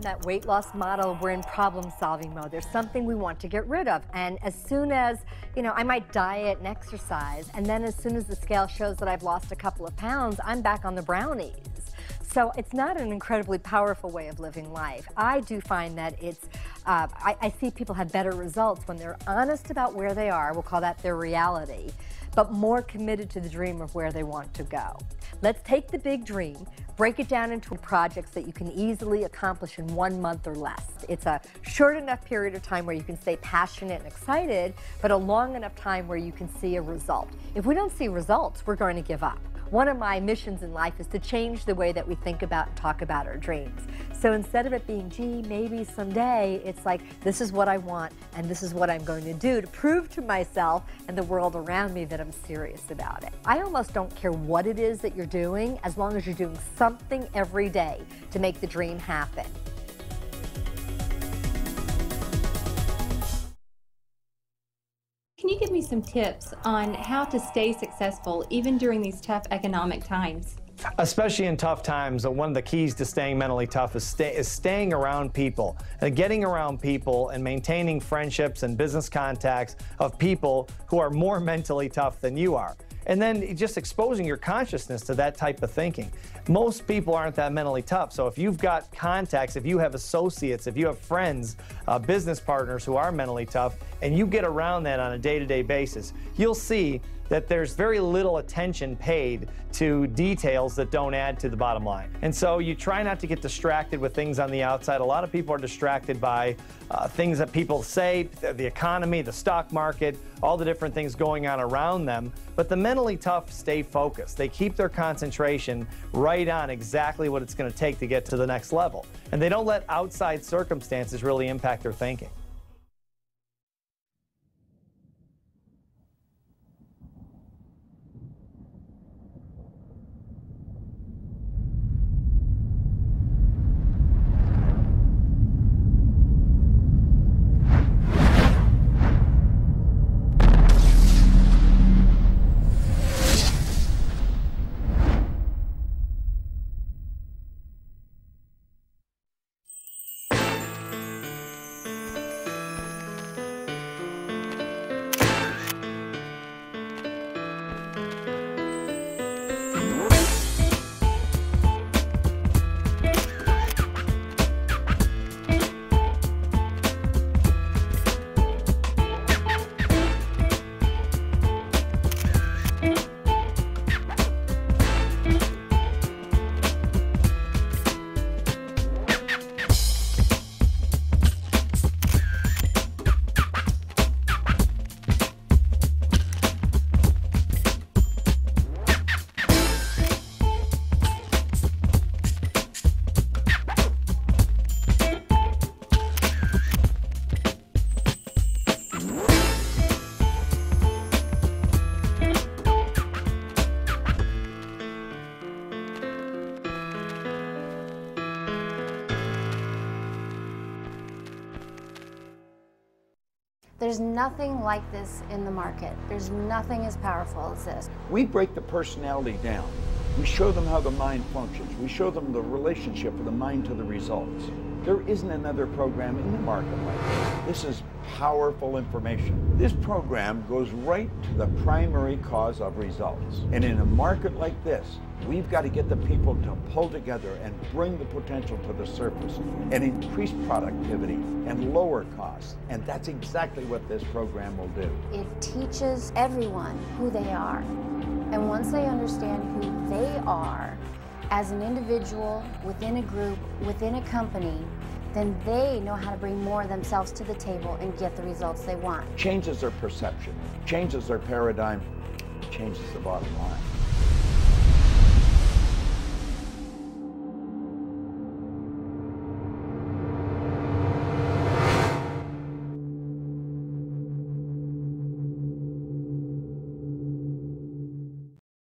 That weight loss model, we're in problem-solving mode. There's something we want to get rid of, and as soon as, I might diet and exercise, and then as soon as the scale shows that I've lost a couple of pounds, I'm back on the brownies. So it's not an incredibly powerful way of living life. I do find that it's, I see people have better results when they're honest about where they are, we'll call that their reality, but more committed to the dream of where they want to go. Let's take the big dream, break it down into projects that you can easily accomplish in 1 month or less. It's a short enough period of time where you can stay passionate and excited, but a long enough time where you can see a result. If we don't see results, we're going to give up. One of my missions in life is to change the way that we think about and talk about our dreams. So instead of it being, gee, maybe someday, it's like, this is what I want and this is what I'm going to do to prove to myself and the world around me that I'm serious about it. I almost don't care what it is that you're doing, as long as you're doing something every day to make the dream happen. Can you give me some tips on how to stay successful even during these tough economic times? Especially in tough times, one of the keys to staying mentally tough is staying around people. And getting around people and maintaining friendships and business contacts of people who are more mentally tough than you are. And then just exposing your consciousness to that type of thinking. Most people aren't that mentally tough, so if you've got contacts, if you have associates, if you have friends, business partners who are mentally tough, and you get around that on a day-to-day basis, you'll see that there's very little attention paid to details that don't add to the bottom line. And so you try not to get distracted with things on the outside. A lot of people are distracted by things that people say, the economy, the stock market, all the different things going on around them. But the mentally tough stay focused. They keep their concentration right on exactly what it's going to take to get to the next level. And they don't let outside circumstances really impact their thinking. There's nothing like this in the market. There's nothing as powerful as this. We break the personality down. We show them how the mind functions. We show them the relationship of the mind to the results. There isn't another program in the market like this. This is powerful information. This program goes right to the primary cause of results. And in a market like this, we've got to get the people to pull together and bring the potential to the surface and increase productivity and lower costs. And that's exactly what this program will do. It teaches everyone who they are. And once they understand who they are as an individual, within a group, within a company, then they know how to bring more of themselves to the table and get the results they want. Changes their perception, changes their paradigm, changes the bottom line.